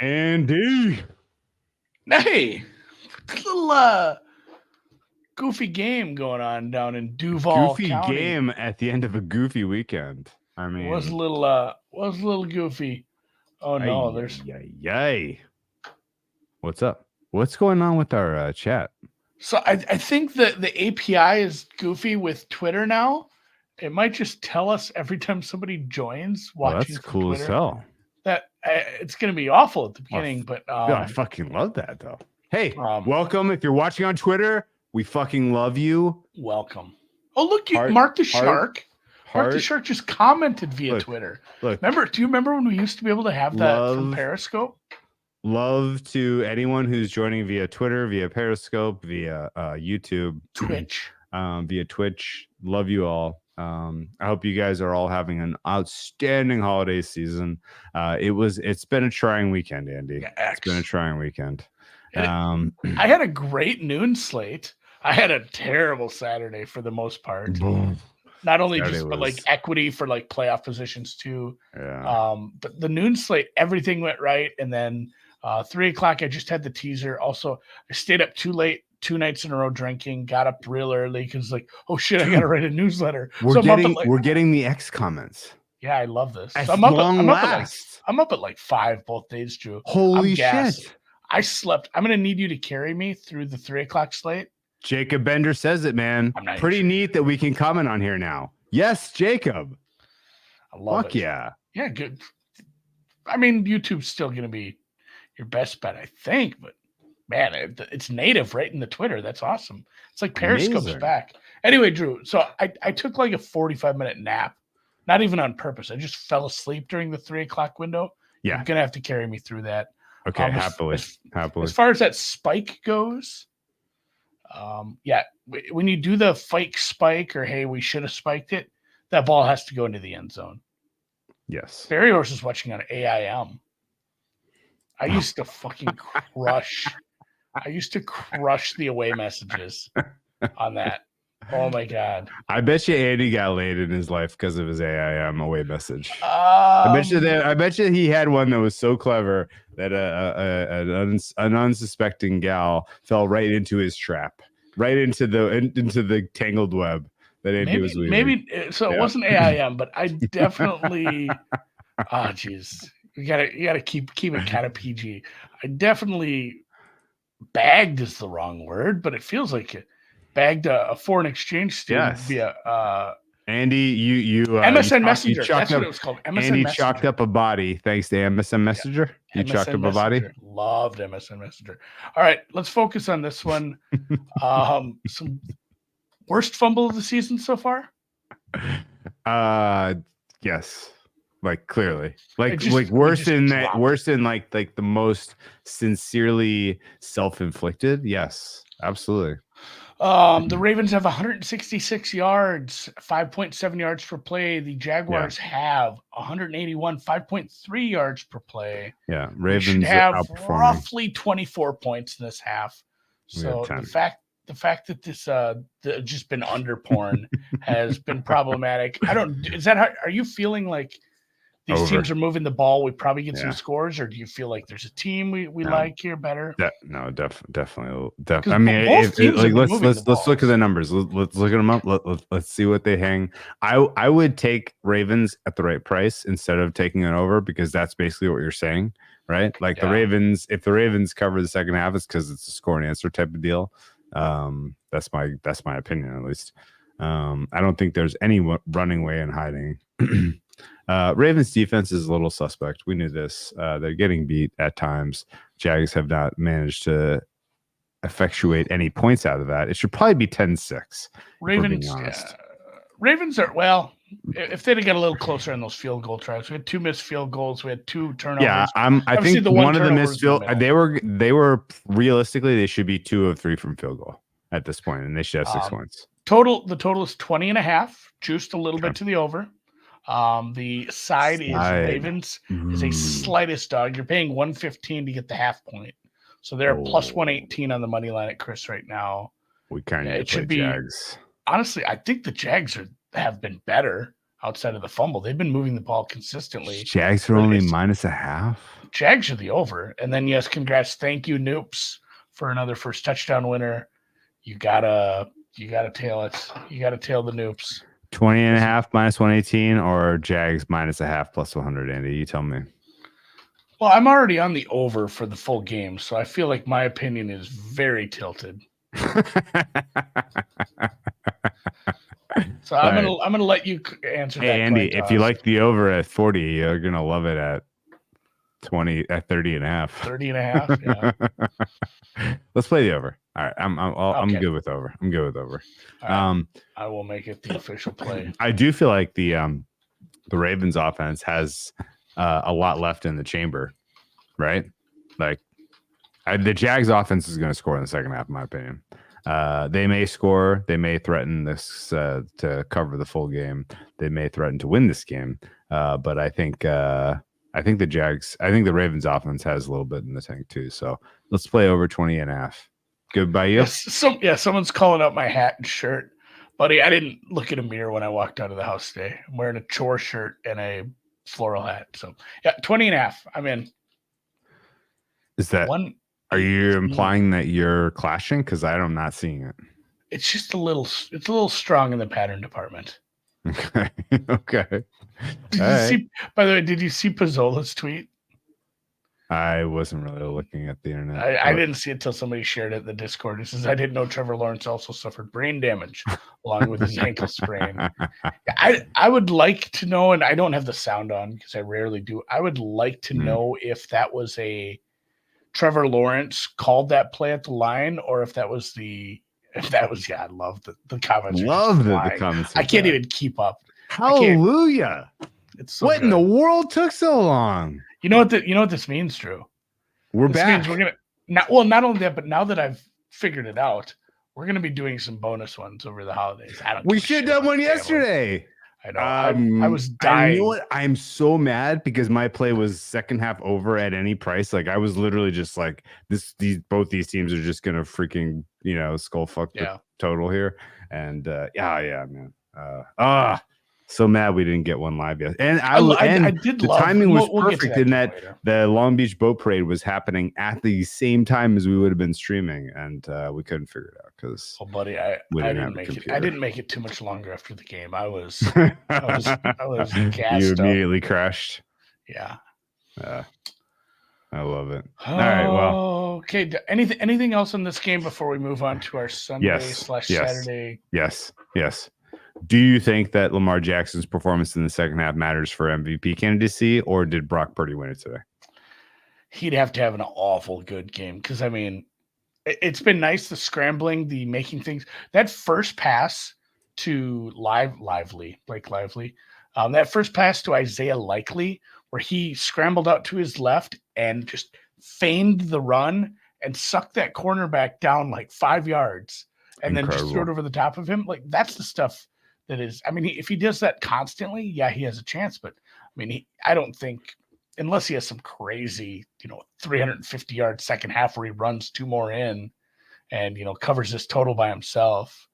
Andy. Hey, little goofy game going on down in Duval Goofy County. game at the end of a goofy weekend. I mean, Was a little goofy. Oh no, there's yay. What's up? What's going on with our chat? so I think that the API is goofy with Twitter now. It might just tell us every time somebody joins Well, watching that's from cool Twitter as hell. that it's going to be awful at the beginning. But I fucking love that though. Hey, Um, welcome. If you're watching on Twitter, we fucking love you. welcome. Oh look, Mark the Shark. Mark the Shark just commented via Twitter. Look, do you remember when we used to be able to have that from Periscope? Love to anyone who's joining via Twitter, via Periscope, via YouTube, Twitch, via Twitch. Love you all. I hope you guys are all having an outstanding holiday season. It's been a trying weekend, Andy. Yeah, it's been a trying weekend. I had a great noon slate. I had a terrible Saturday for the most part. Not only but like equity for like playoff positions too. Yeah. But the noon slate, everything went right. And then 3:00, I just had the teaser. Also, I stayed up too late 2 nights in a row drinking, got up real early because like, oh shit, I gotta write a newsletter. We're getting the X comments. Yeah, I love this. So I'm up at like 5 both days, Drew. Holy shit. I slept. I'm gonna need you to carry me through the 3:00 slate. Jacob Bender says it, man. Pretty neat that we can comment on here now. Yes, Jacob. I love it. Yeah. Yeah, good. I mean, YouTube's still going to be your best bet, I think. But, man, it's native right in the Twitter. That's awesome. It's like Periscope's back. Anyway, Drew, so I took like a 45-minute nap. Not even on purpose. I just fell asleep during the 3:00 window. Yeah. You're going to have to carry me through that. Okay, happily. As far as that spike goes, when you do the fake spike or hey, we should have spiked it, that ball has to go into the end zone. Yes. Barry Horse is watching on AIM. I used to fucking crush. I used to crush the away messages on that. Oh my god! I bet you Andy got laid in his life because of his AIM away message. I bet you he had one that was so clever that an unsuspecting gal fell right into his trap, right into the tangled web that Andy was weaving. Maybe so. It wasn't AIM, but I definitely. Geez, you gotta keep it kind of PG. I definitely bagged is the wrong word, but it feels like it. Bagged a foreign exchange student via Andy, you MSN Messenger. That's what it was called. MSN Andy Messenger. Chalked up a body thanks to MSN Messenger. Yeah. You chalked up a body. Loved MSN Messenger. All right, let's focus on this one. Some worst fumble of the season so far. Yes, like clearly, like worse than like the most sincerely self-inflicted. Yes, absolutely. The Ravens have 166 yards, 5.7 yards per play. The Jaguars have 181, 5.3 yards per play. Yeah, Ravens have roughly 24 points in this half. So the fact that this just been underporn has been problematic. Are you feeling like these teams are moving the ball? We probably get some scores, or do you feel like there's a team we like here better? Definitely. I mean, let's look at the numbers. Let's look at them up. Let's see what they hang. I would take Ravens at the right price instead of taking it over, because that's basically what you're saying, right? Like the Ravens, if the Ravens cover the second half, it's because it's a score and answer type of deal. That's my opinion, at least. I don't think there's any running away and hiding. Ravens defense is a little suspect. We knew this. They're getting beat at times. Jags have not managed to effectuate any points out of that. It should probably be 10-6. Ravens are, well, if they'd have got a little closer on those field goal tries. We had 2 missed field goals. We had 2 turnovers. Yeah, I think one of the missed field, they were realistically, they should be 2 of 3 from field goal at this point, and they should have 6 points. The total is 20.5, juiced a little bit to the over. The side is Ravens is a slightest dog. You're paying 115 to get the half point, so they're plus 118 on the money line at Chris right now. We kind of it should be Jags. Honestly, I think the Jags have been better. outside of the fumble. They've been moving the ball consistently. Jags are only -0.5. Jags are the over. And then, yes, congrats. Thank you, Noops, for another first touchdown winner. You gotta tail it. You gotta tail the Noops. 20.5 -118 or Jags -0.5 +100. Andy, you tell me. Well, I'm already on the over for the full game, so I feel like my opinion is very tilted. So I'm gonna let you answer that. Hey Andy, if you like the over at 40, you're gonna love it at 30.5. 30.5. Yeah. Let's play the over. All right, I'm good with over. I'm good with over. Right. I will make it the official play. I do feel like the Ravens offense has a lot left in the chamber, right? Like the Jags offense is going to score in the second half, in my opinion. They may score. They may threaten this to cover the full game. They may threaten to win this game. But I think the Ravens offense has a little bit in the tank too. So let's play over 20.5. Good by you. Someone's calling out my hat and shirt. Buddy, I didn't look in a mirror when I walked out of the house today. I'm wearing a chore shirt and a floral hat. So yeah, 20.5. I'm in. Is that one? Are you implying that you're clashing? Because I'm not seeing it. It's just a little strong in the pattern department. Okay. Okay. By the way, did you see Pizzola's tweet? I wasn't really looking at the internet. I didn't see it until somebody shared it in the Discord. It says, I didn't know Trevor Lawrence also suffered brain damage along with his ankle sprain. I would like to know, and I don't have the sound on because I rarely do. I would like to know if that was a Trevor Lawrence called that play at the line, or if that was I love the comments. Love the comments. I can't even keep up. Hallelujah. It's so what good. in the world took so long? You know what this means, Drew? We're back. We're not only that, but now that I've figured it out, we're gonna be doing some bonus ones over the holidays. We should have done one yesterday. I know. I was dying. You know what? I'm so mad because my play was second half over at any price. Like I was literally just like both these teams are just gonna freaking skull fuck the total here. And man. So mad we didn't get one live yet. And I did. The timing was perfect in that the Long Beach Boat Parade was happening at the same time as we would have been streaming, and we couldn't figure it out because. Oh, buddy, I didn't make it. I didn't make it too much longer after the game. I was gassed. You immediately crashed. Yeah. I love it. All right. Well. Okay. Anything else in this game before we move on to our Sunday/Saturday? Yes. Do you think that Lamar Jackson's performance in the second half matters for MVP candidacy, or did Brock Purdy win it today? He'd have to have an awful good game because, I mean, it's been nice, the scrambling, the making things. That first pass to Blake Lively, that first pass to Isaiah Likely, where he scrambled out to his left and just feigned the run and sucked that cornerback down like 5 yards and then just threw it over the top of him. Like, that's the stuff. That is, I mean, if he does that constantly, yeah, he has a chance. But I mean, I don't think, unless he has some crazy, 350-yard second half where he runs 2 more in and, covers this total by himself,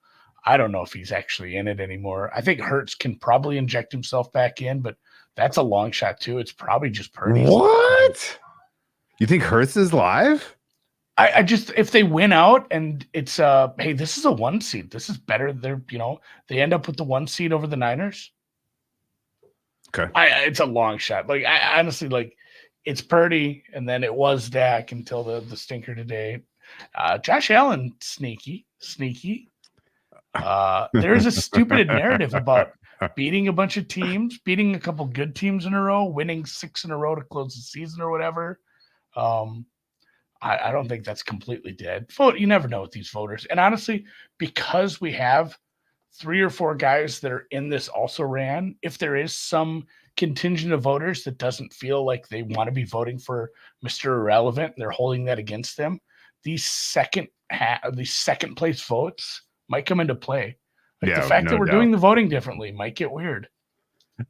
I don't know if he's actually in it anymore. I think Hurts can probably inject himself back in, but that's a long shot too. It's probably just Purdy. What? You think Hurts is live? I just, if they win out and it's hey, this is a 1 seed. This is better. They end up with the 1 seed over the Niners. Okay. It's a long shot. Like I honestly it's Purdy, and then it was Dak until the stinker today. Josh Allen, sneaky. There's a stupid narrative about beating a bunch of teams, beating a couple good teams in a row, winning 6 in a row to close the season or whatever. I don't think that's completely dead. You never know with these voters. And honestly, because we have 3 or 4 guys that are in this also ran, if there is some contingent of voters that doesn't feel like they want to be voting for Mr. Irrelevant, and they're holding that against them, these second place votes might come into play. The fact that we're doing the voting differently might get weird.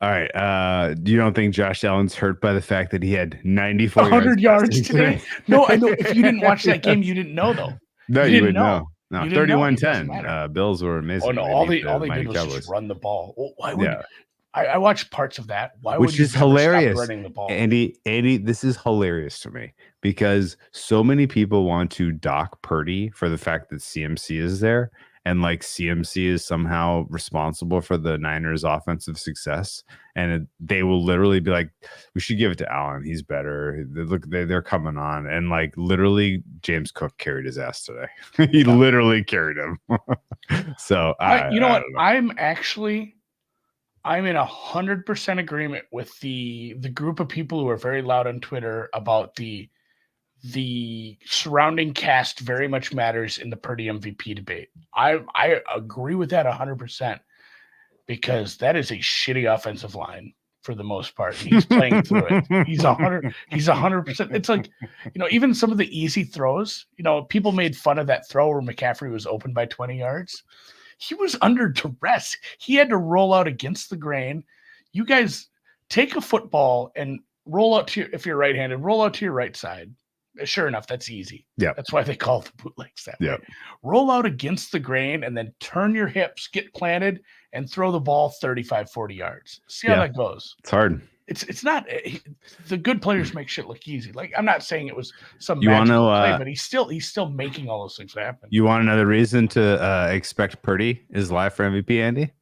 All right. You don't think Josh Allen's hurt by the fact that he had 100 yards today? No, I know. If you didn't watch that game, you didn't know, though. No, you would know. No, 31-10. Bills were amazing. Oh, no. All they did was just run the ball. Well, I watched parts of that. Why Which would you is never hilarious. stop running the ball? Andy, this is hilarious to me because so many people want to dock Purdy for the fact that CMC is there, and like CMC is somehow responsible for the Niners' offensive success. And they will literally be like, we should give it to Allen. He's better. Look, they're coming on. And like literally James Cook carried his ass today. He literally carried him. So you know what? I'm in 100% agreement with the group of people who are very loud on Twitter about the surrounding cast very much matters in the Purdy MVP debate. I agree with that 100% because that is a shitty offensive line for the most part. He's playing through it. He's 100%. It's like, even some of the easy throws, people made fun of that throw where McCaffrey was open by 20 yards. He was under duress. He had to roll out against the grain. You guys take a football and roll out if you're right-handed, roll out to your right side. Sure enough, that's easy. Yeah. That's why they call the bootlegs that way. Roll out against the grain and then turn your hips, get planted, and throw the ball 35, 40 yards. See how that goes. It's hard. It's not the good players make shit look easy. Like, I'm not saying it was some magical play, but he's still making all those things happen. You want another reason to expect Purdy is live for MVP, Andy?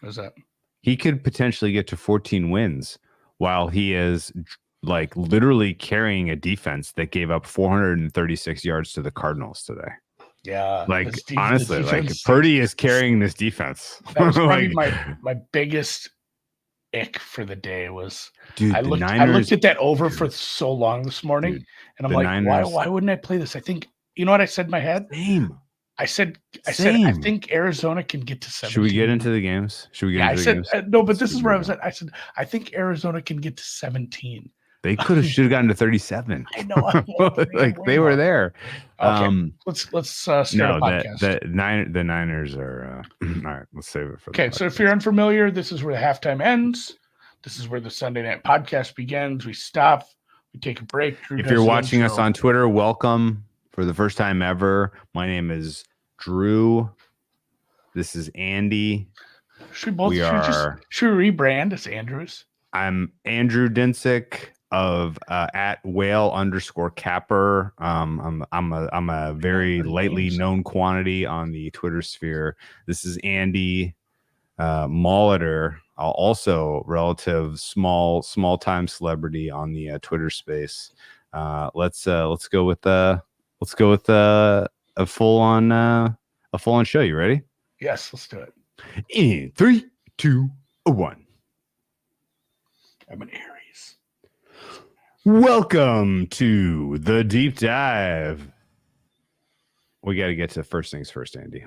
What's that? He could potentially get to 14 wins while he is like literally carrying a defense that gave up 436 yards to the Cardinals today. Yeah. Like, honestly, like Purdy is carrying this defense. That was probably my biggest ick for the day was, dude, I looked at that over for so long this morning, dude, and I'm like, Niners, why wouldn't I play this? I think, you know what I said in my head? Same. I said, I think Arizona can get to 17. Should we get into the games? No, but this is where I was at. I said, I think Arizona can get to 17. They should have gotten to 37. I know. Like they were there. Okay, let's start a podcast. The Niners are all right. Let's save it for. Okay, so if you're unfamiliar, this is where the halftime ends. This is where the Sunday night podcast begins. We stop. We take a break. If you're watching us on Twitter, welcome for the first time ever. My name is Drew. This is Andy. Should we rebrand as Andrews? I'm Andrew Dinsick of at whale_capper. I'm a very lightly known quantity on the Twitter sphere. This is Andy Molitor, also relative small time celebrity on the Twitter space. Let's go with a full on show. You ready? Yes, let's do it. In 3, 2, 1. I'm an Aries. Welcome to the deep dive. We got to get to first things first, Andy.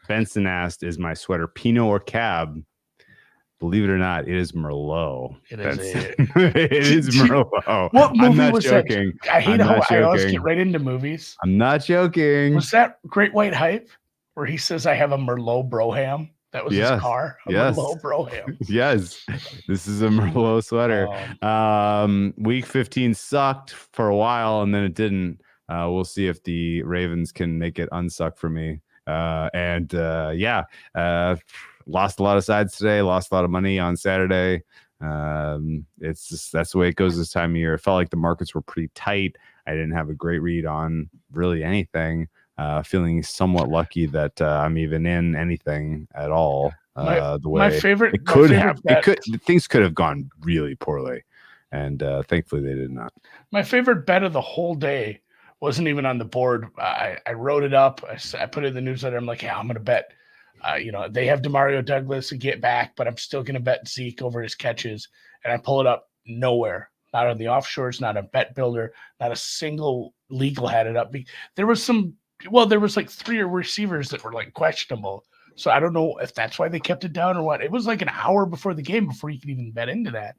Benson asked, is my sweater Pinot or Cab? Believe it or not, it is Merlot. It is Merlot. What movie I'm not was joking. That? I hate how I always get right into movies. I'm not joking. Was that Great White Hype where he says I have a Merlot Broham? That was his car. Merlot Broham. Yes. This is a Merlot sweater. Week 15 sucked for a while and then it didn't. We'll see if the Ravens can make it unsuck for me. Lost a lot of sides today, lost a lot of money on Saturday. It's just, that's the way it goes this time of year. It felt like the markets were pretty tight. I didn't have a great read on really anything. Feeling somewhat lucky that I'm even in anything at all. Things could have gone really poorly, and thankfully they did not. My favorite bet of the whole day wasn't even on the board. I wrote it up. I put it in the newsletter. I'm like, yeah, I'm going to bet. They have DeMario Douglas to get back, but I'm still going to bet Zeke over his catches. And I pull it up nowhere, not on the offshores, not a bet builder, not a single legal had it up. There was like 3 receivers that were like questionable. So I don't know if that's why they kept it down or what. It was like an hour before the game before you could even bet into that.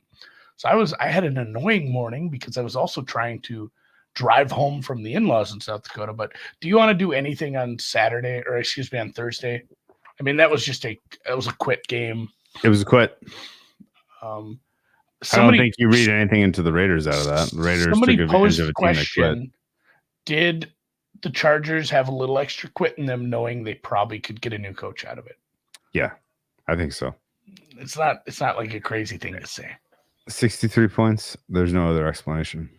So I had an annoying morning because I was also trying to drive home from the in-laws in South Dakota. But do you want to do anything on Thursday? I mean, that was a quit game. It was a quit. I don't think you read anything into the Raiders out of that. The Raiders took advantage of a team that quit. Did the Chargers have a little extra quit in them, knowing they probably could get a new coach out of it? Yeah, I think so. It's not like a crazy thing to say. 63 points. There's no other explanation.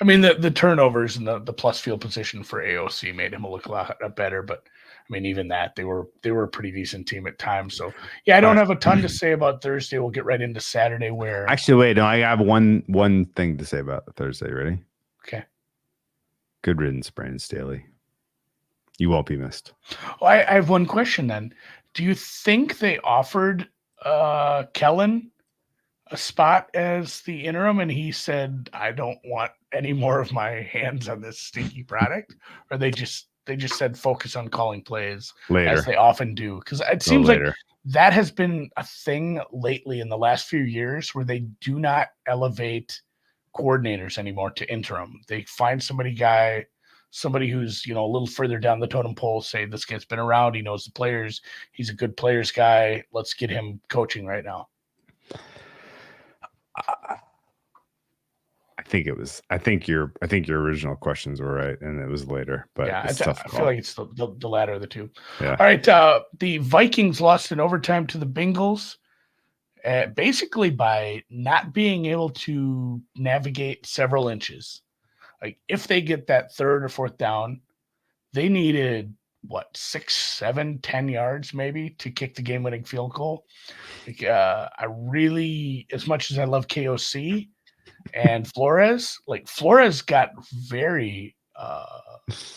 I mean, the turnovers and the plus field position for AOC made him look a lot better, but I mean, even that they were a pretty decent team at times. So yeah, I don't have a ton to say about Thursday. We'll get right into Saturday. Where actually, wait, no, I have one thing to say about Thursday. Ready? Okay. Good riddance, Brandon Staley. You won't be missed. Oh, I have one question then. Do you think they offered Kellen a spot as the interim and he said, I don't want any more of my hands on this stinky product? Or they just said focus on calling plays later, as they often do? Because it seems like that has been a thing lately in the last few years where they do not elevate coordinators anymore to interim. They find somebody who's, a little further down the totem pole, say this guy's been around, he knows the players, he's a good players guy, let's get him coaching right now. I think your original questions were right, and it was later. But yeah, I feel like it's the latter of the two. Yeah. All right. The Vikings lost in overtime to the Bengals, basically by not being able to navigate several inches. Like if they get that third or fourth down, they needed 6, 7, 10 yards maybe to kick the game-winning field goal. Like, I really, as much as I love KOC and Flores got very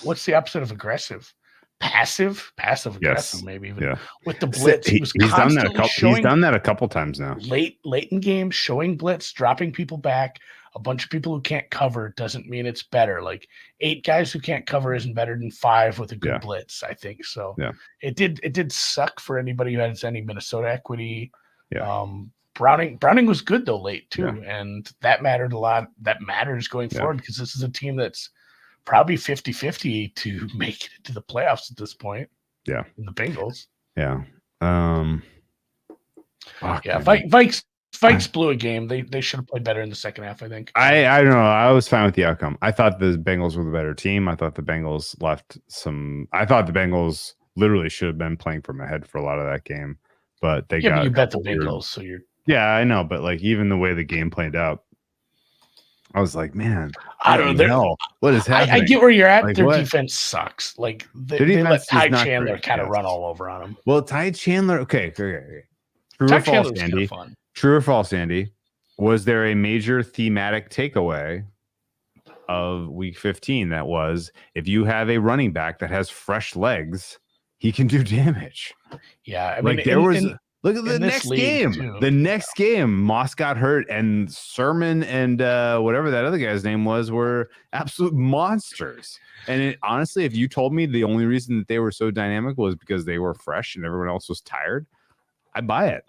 what's the opposite of aggressive? Passive aggressive, yes. Maybe even yeah. with the blitz. He's done that a couple times now. Late in games, showing blitz, dropping people back. A bunch of people who can't cover doesn't mean it's better. Like 8 guys who can't cover isn't better than 5 with a good blitz, I think. So it did suck for anybody who has any Minnesota equity. Yeah. Browning was good though late too, and that mattered a lot. That matters going forward because this is a team that's probably 50-50 to make it to the playoffs at this point. Yeah. The Bengals. Yeah. Vikes blew a game. They should have played better in the second half, I think. I don't know. I was fine with the outcome. I thought the Bengals were the better team. I thought the Bengals literally should have been playing from ahead for a lot of that game. But they got you bet the Bengals, so you're I know, but like even the way the game played out, I was like, man, I don't know. What is happening? I get where you're at. Like, their defense sucks. Like they let Ty Chandler kind of run all over on them. Well, Ty Chandler, okay. True or false, Andy? Was there a major thematic takeaway of Week 15 that was if you have a running back that has fresh legs, he can do damage? Yeah, I mean, look at the next game. Too. The next game, Moss got hurt, and Sermon and whatever that other guy's name was were absolute monsters. And honestly, if you told me the only reason that they were so dynamic was because they were fresh and everyone else was tired, I'd buy it.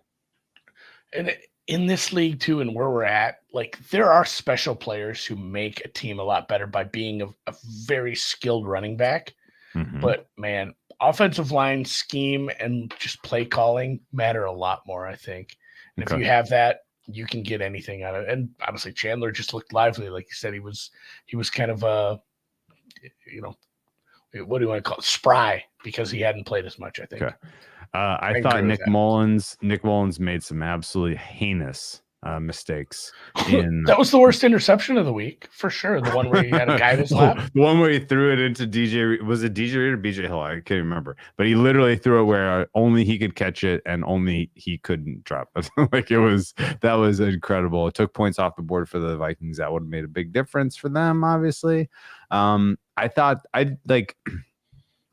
And in this league too, and where we're at, like there are special players who make a team a lot better by being a very skilled running back. Mm-hmm. But man, offensive line scheme and just play calling matter a lot more, I think. And if you have that, you can get anything out of it. And honestly, Chandler just looked lively. Like you said, he was kind of what do you want to call it? Spry, because he hadn't played as much, I think. Okay. I thought Nick Mullins made some absolutely heinous mistakes. That was the worst interception of the week, for sure. The one where he had a guy in his lap. The one where he threw it into DJ. Was it DJ Reed or BJ Hill? I can't remember. But he literally threw it where only he could catch it and only he couldn't drop it. That was incredible. It took points off the board for the Vikings. That would have made a big difference for them, obviously. I thought I'd like.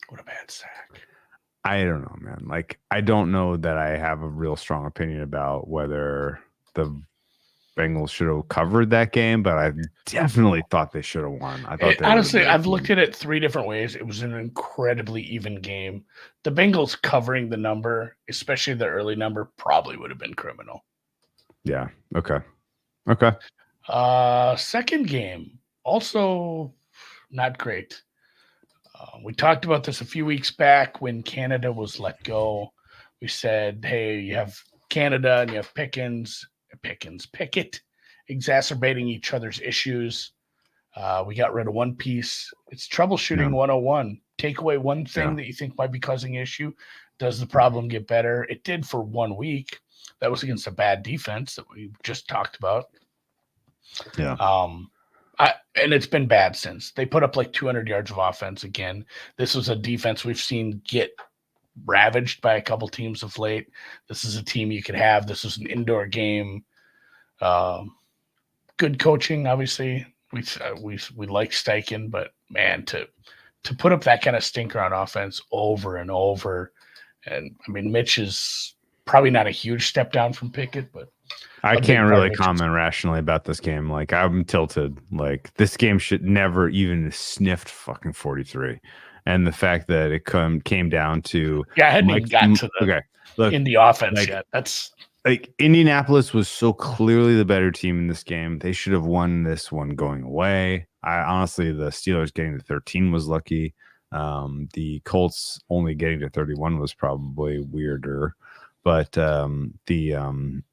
What a bad sack. I don't know, man. Like, I don't know that I have a real strong opinion about whether the Bengals should have covered that game, but I definitely thought they should have won. I thought honestly, I've looked at it 3 different ways. It was an incredibly even game. The Bengals covering the number, especially the early number, probably would have been criminal. Yeah. Okay. Second game, also not great. We talked about this a few weeks back when Canada was let go. We said, hey, you have Canada and you have Pickett exacerbating each other's issues. We got rid of one piece. It's troubleshooting 101. Take away one thing that you think might be causing an issue. Does the problem get better? It did for 1 week. That was against a bad defense that we just talked about. Yeah. And it's been bad since. They put up like 200 yards of offense again. This was a defense we've seen get ravaged by a couple teams of late. This is a team you could have. This is an indoor game. Good coaching, obviously. We like Steichen, but man, to put up that kind of stinker on offense over and over, and I mean, Mitch is probably not a huge step down from Pickett, but I can't really comment rationally about this game. Like, I'm tilted. Like, this game should never even sniffed fucking 43. And the fact that it came down to I hadn't even got to in the offense yet. That's like Indianapolis was so clearly the better team in this game. They should have won this one going away. Honestly, the Steelers getting to 13 was lucky. The Colts only getting to 31 was probably weirder. But the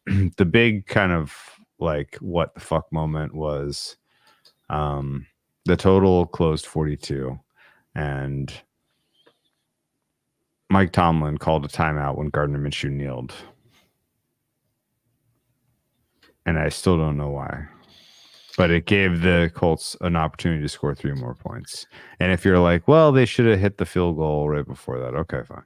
big kind of like what the fuck moment was the total closed 42, and Mike Tomlin called a timeout when Gardner Minshew kneeled. And I still don't know why. But it gave the Colts an opportunity to score 3 more points. And if you're like, well, they should have hit the field goal right before that. Okay, fine.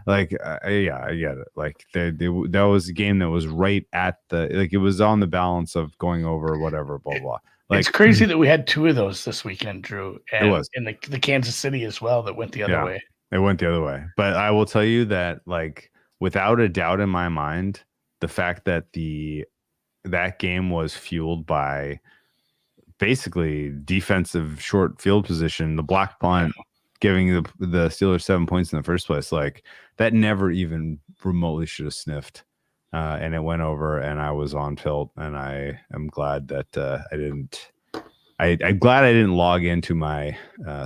Like, yeah, I get it. Like, that was a game that was right at it was on the balance of going over, whatever, blah, blah. Like, it's crazy that we had 2 of those this weekend, Drew. And it was. in the Kansas City as well that went the other way. It went the other way. But I will tell you that, like, without a doubt in my mind, the fact that that game was fueled by basically defensive short field position, the block punt, giving the Steelers 7 points in the first place, like, that never even remotely should have sniffed. And it went over, and I was on tilt, and I am glad that I didn't. I'm glad I didn't log into my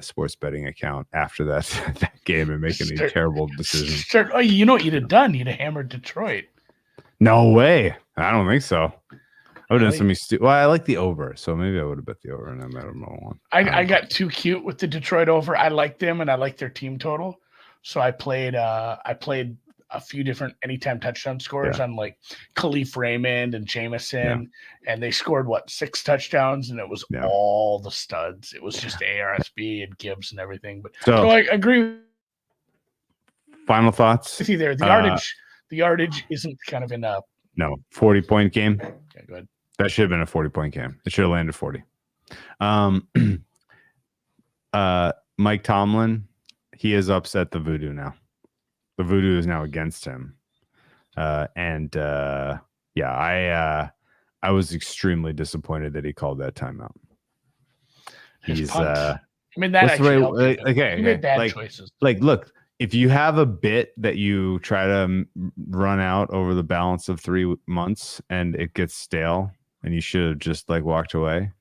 sports betting account after that game and make any terrible decisions. You know what you'd have done? You'd have hammered Detroit. No way. I don't think so. I would have done something well, I like the over, so maybe I would have bet the over, and I might have won. I got too cute with the Detroit over. I like them, and I like their team total, so I played a few different anytime touchdown scores on like Khalif Raymond and Jameson, and they scored 6 touchdowns, and it was all the studs. It was just ARSB and Gibbs and everything. But so I agree. Final thoughts with you there. The yardage isn't kind of in a 40-point game. Okay, go ahead. That should have been a 40-point game. It should have landed 40. Mike Tomlin, he has upset the voodoo now. The voodoo is now against him. I was extremely disappointed that he called that timeout. He's I mean, that actually he made bad choices. Like, look, if you have a bit that you try to run out over the balance of 3 months and it gets stale and you should have just like walked away,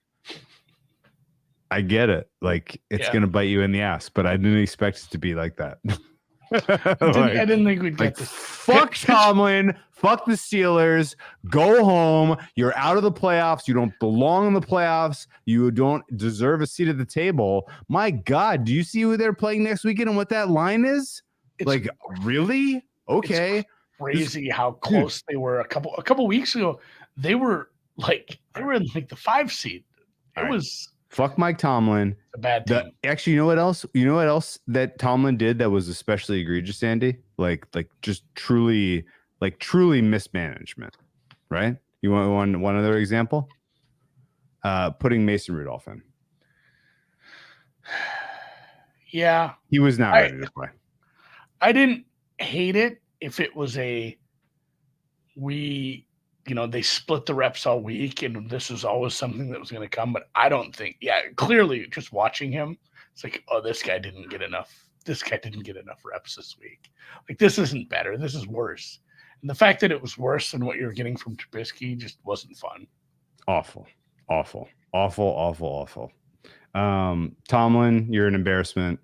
I get it. Like, it's going to bite you in the ass, but I didn't expect it to be like that. I didn't think we'd get this. Fuck Tomlin. Fuck the Steelers. Go home. You're out of the playoffs. You don't belong in the playoffs. You don't deserve a seat at the table. My God, do you see who they're playing next weekend and what that line is? Really? Okay. It's crazy how close they were. A couple weeks ago, they were in like the 5 seed. It was. Fuck Mike Tomlin. A bad team. Actually, you know what else? You know what else that Tomlin did that was especially egregious, Andy? Like just truly mismanagement, right? You want one other example? Putting Mason Rudolph in. Yeah. He was not ready to play. I didn't hate it if it was they split the reps all week, and this was always something that was going to come. But I don't think, clearly just watching him, it's like, oh, this guy didn't get enough. This guy didn't get enough reps this week. Like, this isn't better. This is worse. And the fact that it was worse than what you were getting from Trubisky just wasn't fun. Awful. Tomlin, you're an embarrassment.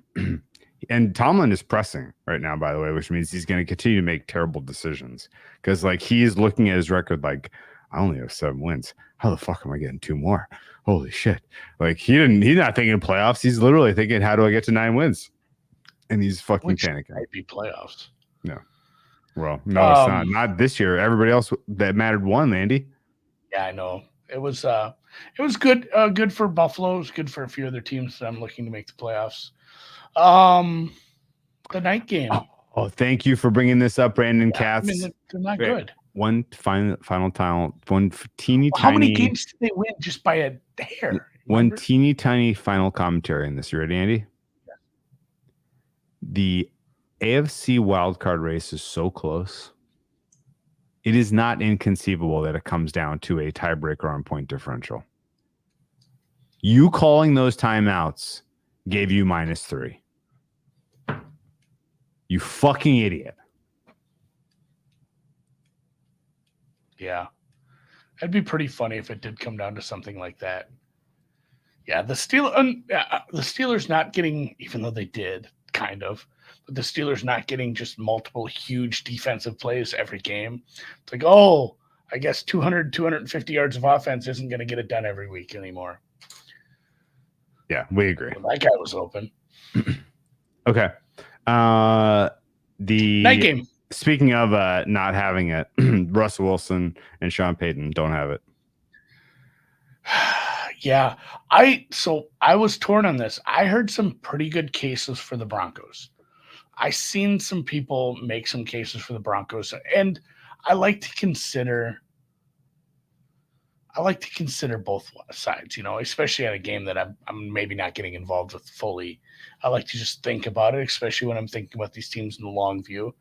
And Tomlin is pressing right now, by the way, which means he's going to continue to make terrible decisions because, like, he's looking at his record like, I only have 7 wins. How the fuck am I getting 2 more? Holy shit! Like, he's not thinking playoffs. He's literally thinking, how do I get to 9 wins? And he's fucking panicking. Might be playoffs. No. Well, no, it's not. Not this year. Everybody else that mattered won, Andy. Yeah, I know. It was good. Good for Buffalo. It was good for a few other teams that I'm looking to make the playoffs. The night game. Oh, thank you for bringing this up, Brandon Katz. I mean, they're not good. One final time. One teeny tiny. How many games did they win just by a hair? One teeny tiny final commentary in this. You ready, Andy? Yeah. The AFC wildcard race is so close. It is not inconceivable that it comes down to a tiebreaker on point differential. You calling those timeouts gave you -3. You fucking idiot. Yeah. It'd be pretty funny if it did come down to something like that. Yeah, the Steelers not getting, even though they did, kind of, but the Steelers not getting just multiple huge defensive plays every game. It's like, oh, I guess 200, 250 yards of offense isn't going to get it done every week anymore. Yeah, we agree. Well, that guy was open. Okay. The night game. Speaking of not having it, Russell Wilson and Sean Payton don't have it. Yeah. I was torn on this. I heard some pretty good cases for the Broncos. I seen some people make some cases for the Broncos, and I like to consider both sides, especially at a game that I'm maybe not getting involved with fully. I like to just think about it, especially when I'm thinking about these teams in the long view.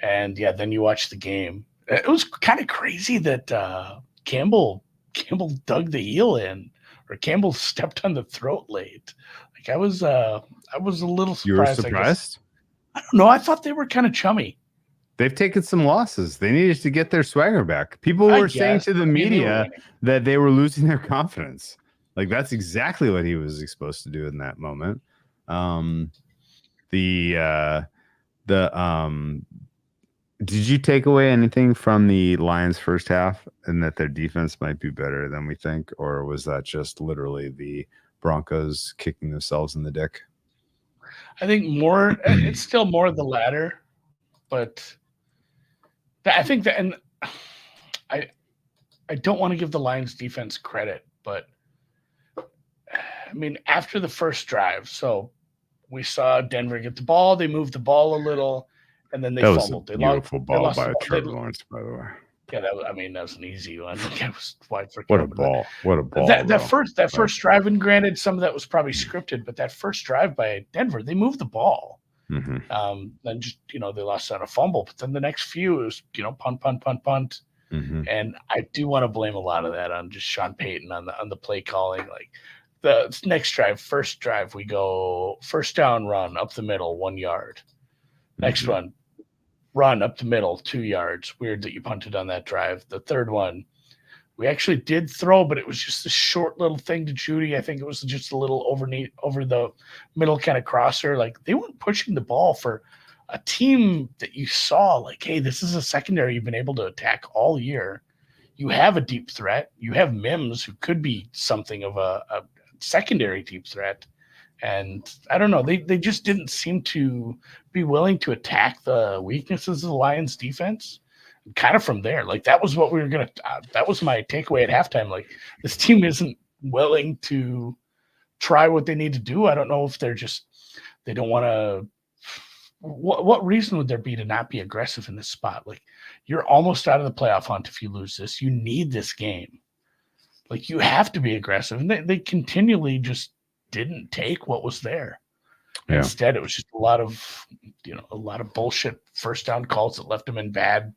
And yeah, then you watch the game. It was kind of crazy that Campbell dug the heel in, or Campbell stepped on the throat late. Like I was a little surprised. You were surprised? I don't know. I thought they were kind of chummy. They've taken some losses. They needed to get their swagger back. People were saying to the media that they were losing their confidence. Like that's exactly what he was supposed to do in that moment. Did you take away anything from the Lions first half and that their defense might be better than we think? Or was that just literally the Broncos kicking themselves in the dick? I think it's still more of the latter, but I think that, and I don't want to give the Lions defense credit, but I mean, after the first drive, so we saw Denver get the ball, they moved the ball a little, and then they fumbled. That was a beautiful ball by Trevor Lawrence, by the way. Yeah, that was an easy one. That was wide for What a ball! What a ball! That first drive, and granted, some of that was probably scripted, but that first drive by Denver, they moved the ball. Mm-hmm. Then just they lost on a fumble, but then the next few it was punt. Mm-hmm. And I do want to blame a lot of that on just Sean Payton on the play calling. Like the next drive, first drive, we go first down, run up the middle, 1 yard. Next one, run up the middle, 2 yards. Weird that you punted on that drive. The third one, we actually did throw, but it was just a short little thing to Judy. I think it was just a little over the middle kind of crosser. Like they weren't pushing the ball for a team that you saw like, hey, this is a secondary you've been able to attack all year. You have a deep threat. You have Mims, who could be something of a secondary deep threat. And I don't know, they just didn't seem to be willing to attack the weaknesses of the Lions defense. Kind of from there, like that was what we were gonna. That was my takeaway at halftime. Like this team isn't willing to try what they need to do. I don't know if they don't want to. What reason would there be to not be aggressive in this spot? Like you're almost out of the playoff hunt if you lose this. You need this game. Like you have to be aggressive, and they continually just didn't take what was there. Yeah. Instead, it was just a lot of bullshit first down calls that left them in bad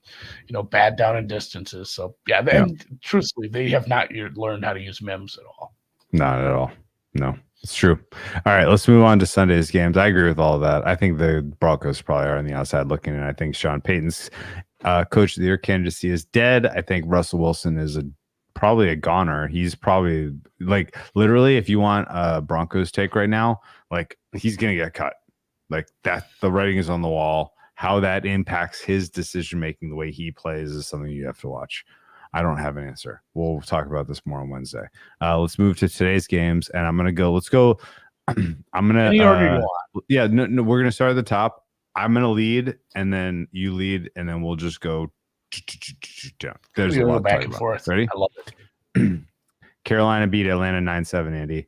down and distances. So and truthfully, they have not learned how to use Mims at all. Not at all. No, it's true. All right, let's move on to Sunday's games. I agree with all of that. I think the Broncos probably are on the outside looking in. I think Sean Payton's coach of the year candidacy is dead. I think Russell Wilson is probably a goner. He's probably like literally, if you want a Broncos take right now, like he's gonna get cut. Like that, the writing is on the wall. How that impacts his decision making, the way he plays, is something you have to watch. I don't have an answer. We'll talk about this more on Wednesday. Let's move to today's games, and I'm gonna go. Let's go. I'm gonna. Any order you want. Yeah, no, we're gonna start at the top. I'm going to lead, and then you lead, and then we'll just go down. There's a lot back and forth. Ready? I love it. Carolina beat Atlanta 9-7, Andy.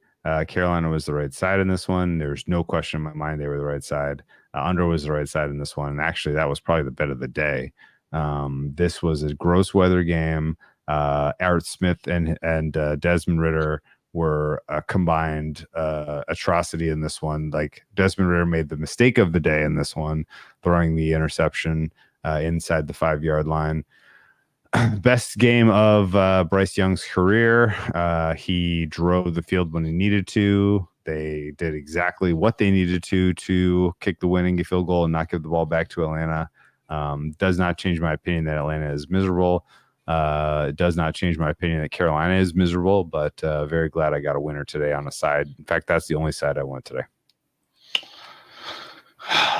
Carolina was the right side in this one. There's no question in my mind they were the right side. Under was the right side in this one. And actually, that was probably the bet of the day. This was a gross weather game. Art Smith and Desmond Ridder were a combined atrocity in this one. Like, Desmond Ridder made the mistake of the day in this one, throwing the interception inside the 5-yard line. Best game of Bryce Young's career. He drove the field when he needed to. They did exactly what they needed to kick the winning field goal and not give the ball back to Atlanta. Does not change my opinion that Atlanta is miserable. Does not change my opinion that Carolina is miserable, but very glad I got a winner today on a side. In fact, that's the only side I went today.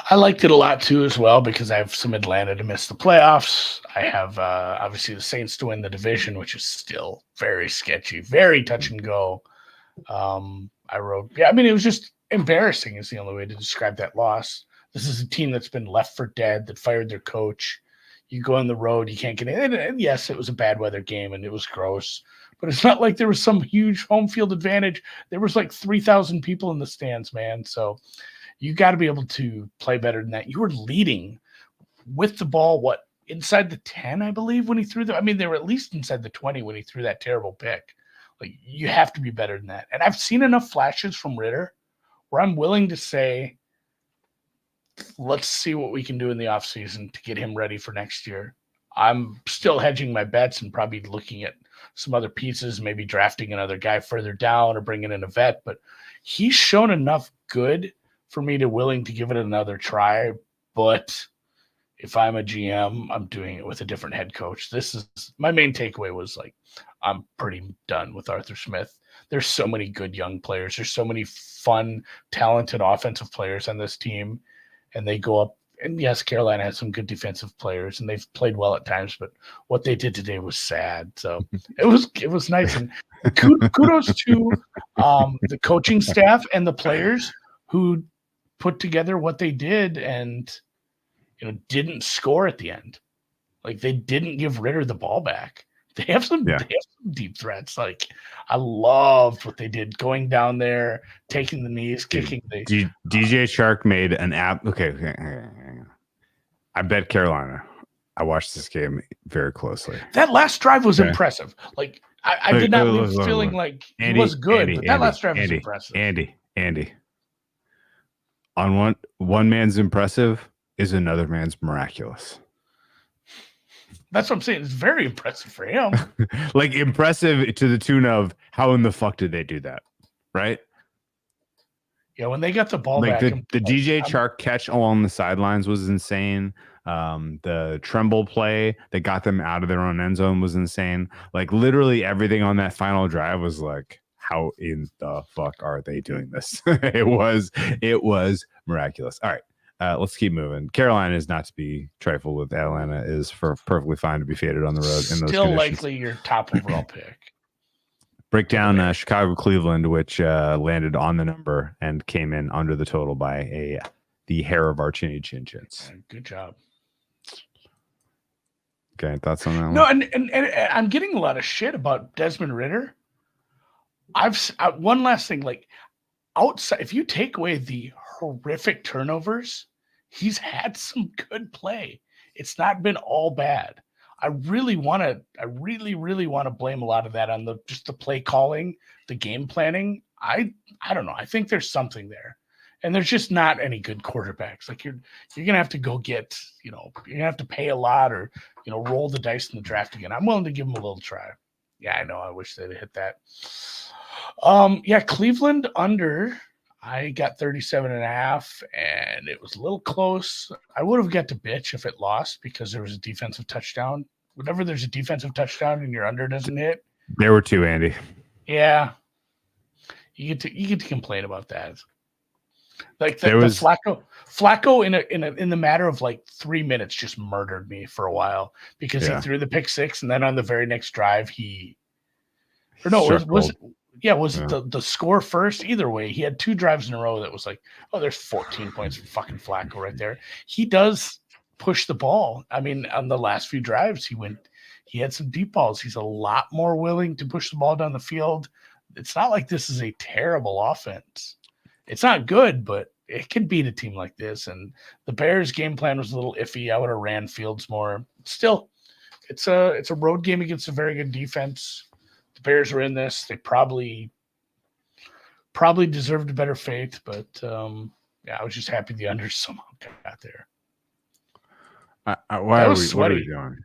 I liked it a lot too as well because I have some Atlanta to miss the playoffs. I have obviously the Saints to win the division, which is still very sketchy, very touch and go. It was just embarrassing is the only way to describe that loss. This is a team that's been left for dead, that fired their coach. You go on the road, you can't get in. And yes, it was a bad weather game and it was gross, but it's not like there was some huge home field advantage. There was like 3,000 people in the stands, man. So you got to be able to play better than that. You were leading with the ball, inside the 10, I believe, when he threw they were at least inside the 20 when he threw that terrible pick. Like, you have to be better than that. And I've seen enough flashes from Ridder where I'm willing to say, let's see what we can do in the offseason to get him ready for next year. I'm still hedging my bets and probably looking at some other pieces, maybe drafting another guy further down or bringing in a vet. But he's shown enough good for me to willing to give it another try. But if I'm a GM, I'm doing it with a different head coach. This is my main takeaway was like, I'm pretty done with Arthur Smith. There's so many good young players. There's so many fun, talented offensive players on this team. And they go up. And yes, Carolina has some good defensive players and they've played well at times, but what they did today was sad. So it was nice. And kudos to the coaching staff and the players who put together what they did and, didn't score at the end. Like, they didn't give Ridder the ball back. They have some deep threats. Like, I loved what they did going down there, taking the knees, kicking the DJ Chark made an app. Okay. I bet Carolina. I watched this game very closely. That last drive was impressive. Like, I did not leave feeling like he was good, but that last drive was impressive. Andy. On one man's impressive is another man's miraculous. That's what I'm saying. It's very impressive for him. Like, impressive to the tune of how in the fuck did they do that? Right? Yeah, when they got the ball back. The DJ Chark catch along the sidelines was insane. The Tremble play that got them out of their own end zone was insane. Like, literally everything on that final drive was like, how in the fuck are they doing this? It was miraculous. All right. Let's keep moving. Carolina is not to be trifled with. Atlanta is perfectly fine to be faded on the road. In those still conditions. Likely your top overall pick. Break down Chicago-Cleveland, which landed on the number and came in under the total by the hair of our chinny chin chins. Good job. Okay, thoughts on that one? No, and I'm getting a lot of shit about Desmond Ridder. One last thing, like, outside, if you take away the horrific turnovers, he's had some good play. It's not been all bad. I really want to blame a lot of that on just the play calling, the game planning. I don't know. I think there's something there. And there's just not any good quarterbacks. Like, you're going to have to go get, you're going to have to pay a lot or, roll the dice in the draft again. I'm willing to give him a little try. Yeah, I know. I wish they'd hit that. Cleveland under. I got 37.5, and it was a little close. I would have got to bitch if it lost because there was a defensive touchdown. Whenever there's a defensive touchdown and your under doesn't hit. There were two, Andy. Yeah. You get to complain about that. Like the Flacco in the matter of like 3 minutes just murdered me for a while because he threw the pick six, and then on the very next drive Was it the score first? Either way, he had 2 drives in a row that was like, oh, there's 14 points for fucking Flacco right there. He does push the ball. I mean, on the last few drives, he had some deep balls. He's a lot more willing to push the ball down the field. It's not like this is a terrible offense. It's not good, but it can beat a team like this. And the Bears' game plan was a little iffy. I would have ran Fields more. Still, it's a road game against a very good defense. The Bears were in this. They probably deserved a better fate, but I was just happy the under somehow got there. What are we doing?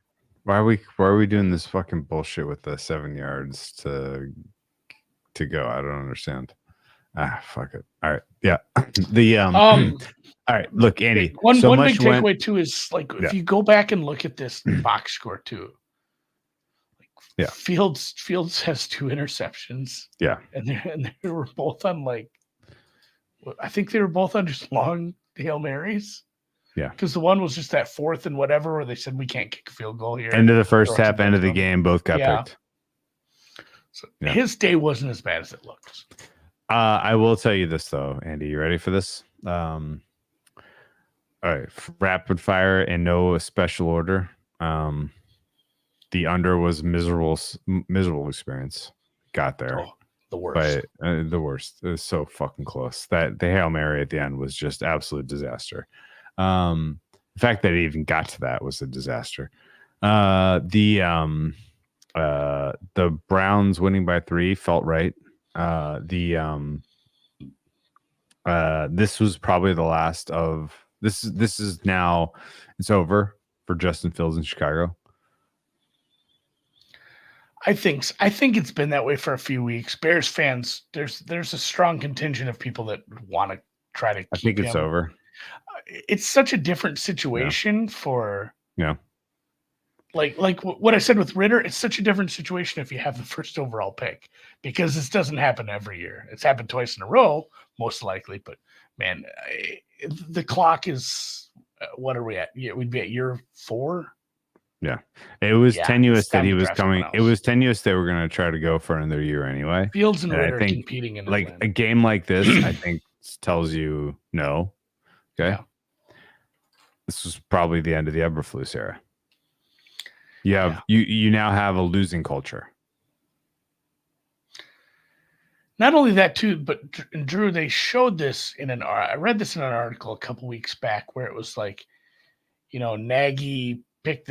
Why are we doing this fucking bullshit with the 7 yards to go? I don't understand. Fuck it. All right. Yeah. All right. Look, Andy. One big takeaway too is like if you go back and look at this box score too. Like Fields has 2 interceptions. Yeah. And they were both on I think they were both on just long Hail Marys. Yeah. Because the one was just that 4th and whatever where they said we can't kick a field goal here. End of the first half, end of the game, both got picked. So his day wasn't as bad as it looked. I will tell you this though, Andy. You ready for this? All right, rapid fire in no special order. The under was miserable experience. Got there. Oh, the worst. But the worst. It was so fucking close. That the Hail Mary at the end was just absolute disaster. The fact that it even got to that was a disaster. The Browns winning by 3 felt right. This was probably the last of this is now it's over for Justin Fields in Chicago. I think it's been that way for a few weeks. Bears fans, there's a strong contingent of people that want to try to keep I think it's him. over. It's such a different situation for like what I said with Ritter. It's such a different situation if you have the first overall pick because this doesn't happen every year. It's happened twice in a row, most likely. But man, the clock is what are we at? We'd be at year 4. Yeah, it was tenuous that he was coming. It was tenuous they were going to try to go for another year anyway. Fields and Ritter competing in like a game like this. I think tells you no. Okay, this was probably the end of the Eberflus era. You now have a losing culture. Not only that too, but Drew, they showed this I read this in an article a couple weeks back where it was like, Nagy picked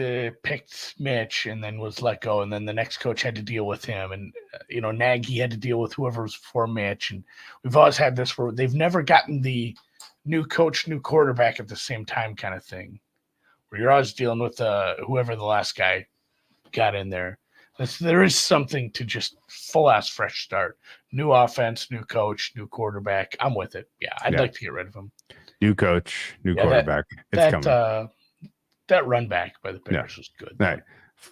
Mitch and then was let go, and then the next coach had to deal with him, and Nagy had to deal with whoever was before Mitch, and we've always had this where they've never gotten the new coach, new quarterback at the same time kind of thing, where you're always dealing with whoever the last guy got in there. There is something to just full-ass fresh start. New offense, new coach, new quarterback. I'm with it. Yeah, I'd like to get rid of him. New coach, new quarterback. It's coming. That run back by the Bears was good. Right.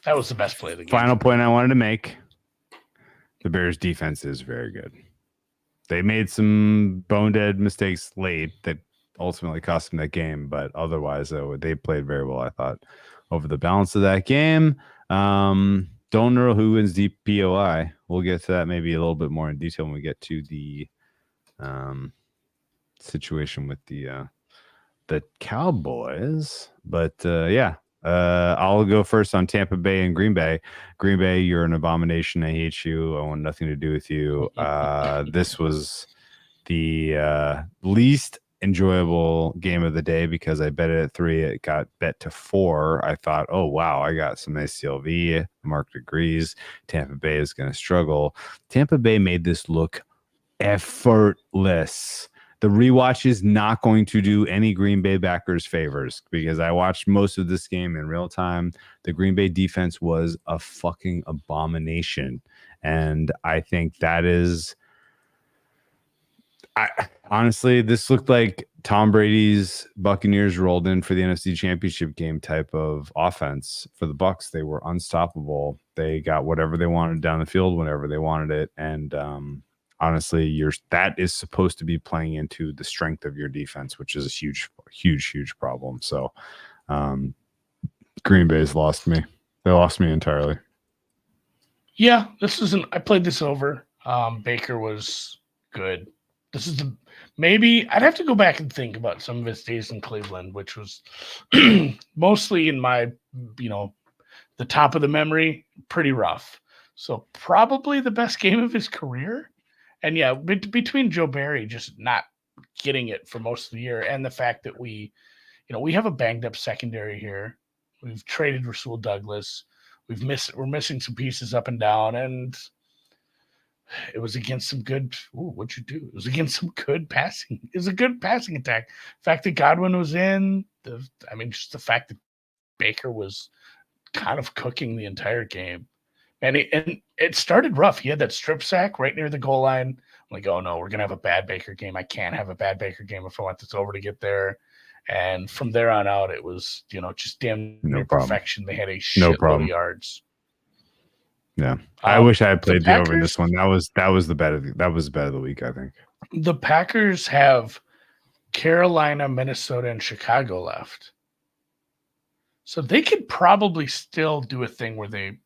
That was the best play of the game. Final point I wanted to make. The Bears defense is very good. They made some bonehead mistakes late that ultimately cost them that game, but otherwise, they played very well, I thought, over the balance of that game. Don't know who wins DPOI. We'll get to that maybe a little bit more in detail when we get to the situation with the Cowboys. But I'll go first on Tampa Bay and Green Bay. Green Bay, you're an abomination. I hate you. I want nothing to do with you. This was the least enjoyable game of the day because I bet it at 3. It got bet to 4. I thought, oh wow, I got some nice CLV. Mark agrees. Tampa Bay is going to struggle. Tampa Bay made this look effortless. The rewatch is not going to do any Green Bay backers favors because I watched most of this game in real time. The Green Bay defense was a fucking abomination. And I think that is, honestly, this looked like Tom Brady's Buccaneers rolled in for the NFC Championship game type of offense for the Bucs. They were unstoppable. They got whatever they wanted down the field whenever they wanted it. And, honestly, that is supposed to be playing into the strength of your defense, which is a huge problem. So Green Bay's lost me. They lost me entirely. Yeah, I played this over. Baker was good. This is maybe I'd have to go back and think about some of his days in Cleveland, which was mostly in my, the top of the memory, pretty rough. So probably the best game of his career. And yeah, between Joe Barry just not getting it for most of the year and the fact that we have a banged up secondary here. We've traded Rasul Douglas. We're missing some pieces up and down, and it was against some good. What'd you do? It was against some good passing. It was a good passing attack. The fact that Godwin was in, just the fact that Baker was kind of cooking the entire game. And it started rough. He had that strip sack right near the goal line. I'm like, oh no, we're gonna have a bad Baker game. I can't have a bad Baker game if I want this over to get there. And from there on out, it was just damn near perfection. They had a shitload of yards. Yeah, I wish I had played the over in this one. That was the bet of the week, I think. The Packers have Carolina, Minnesota, and Chicago left, so they could probably still do a thing where they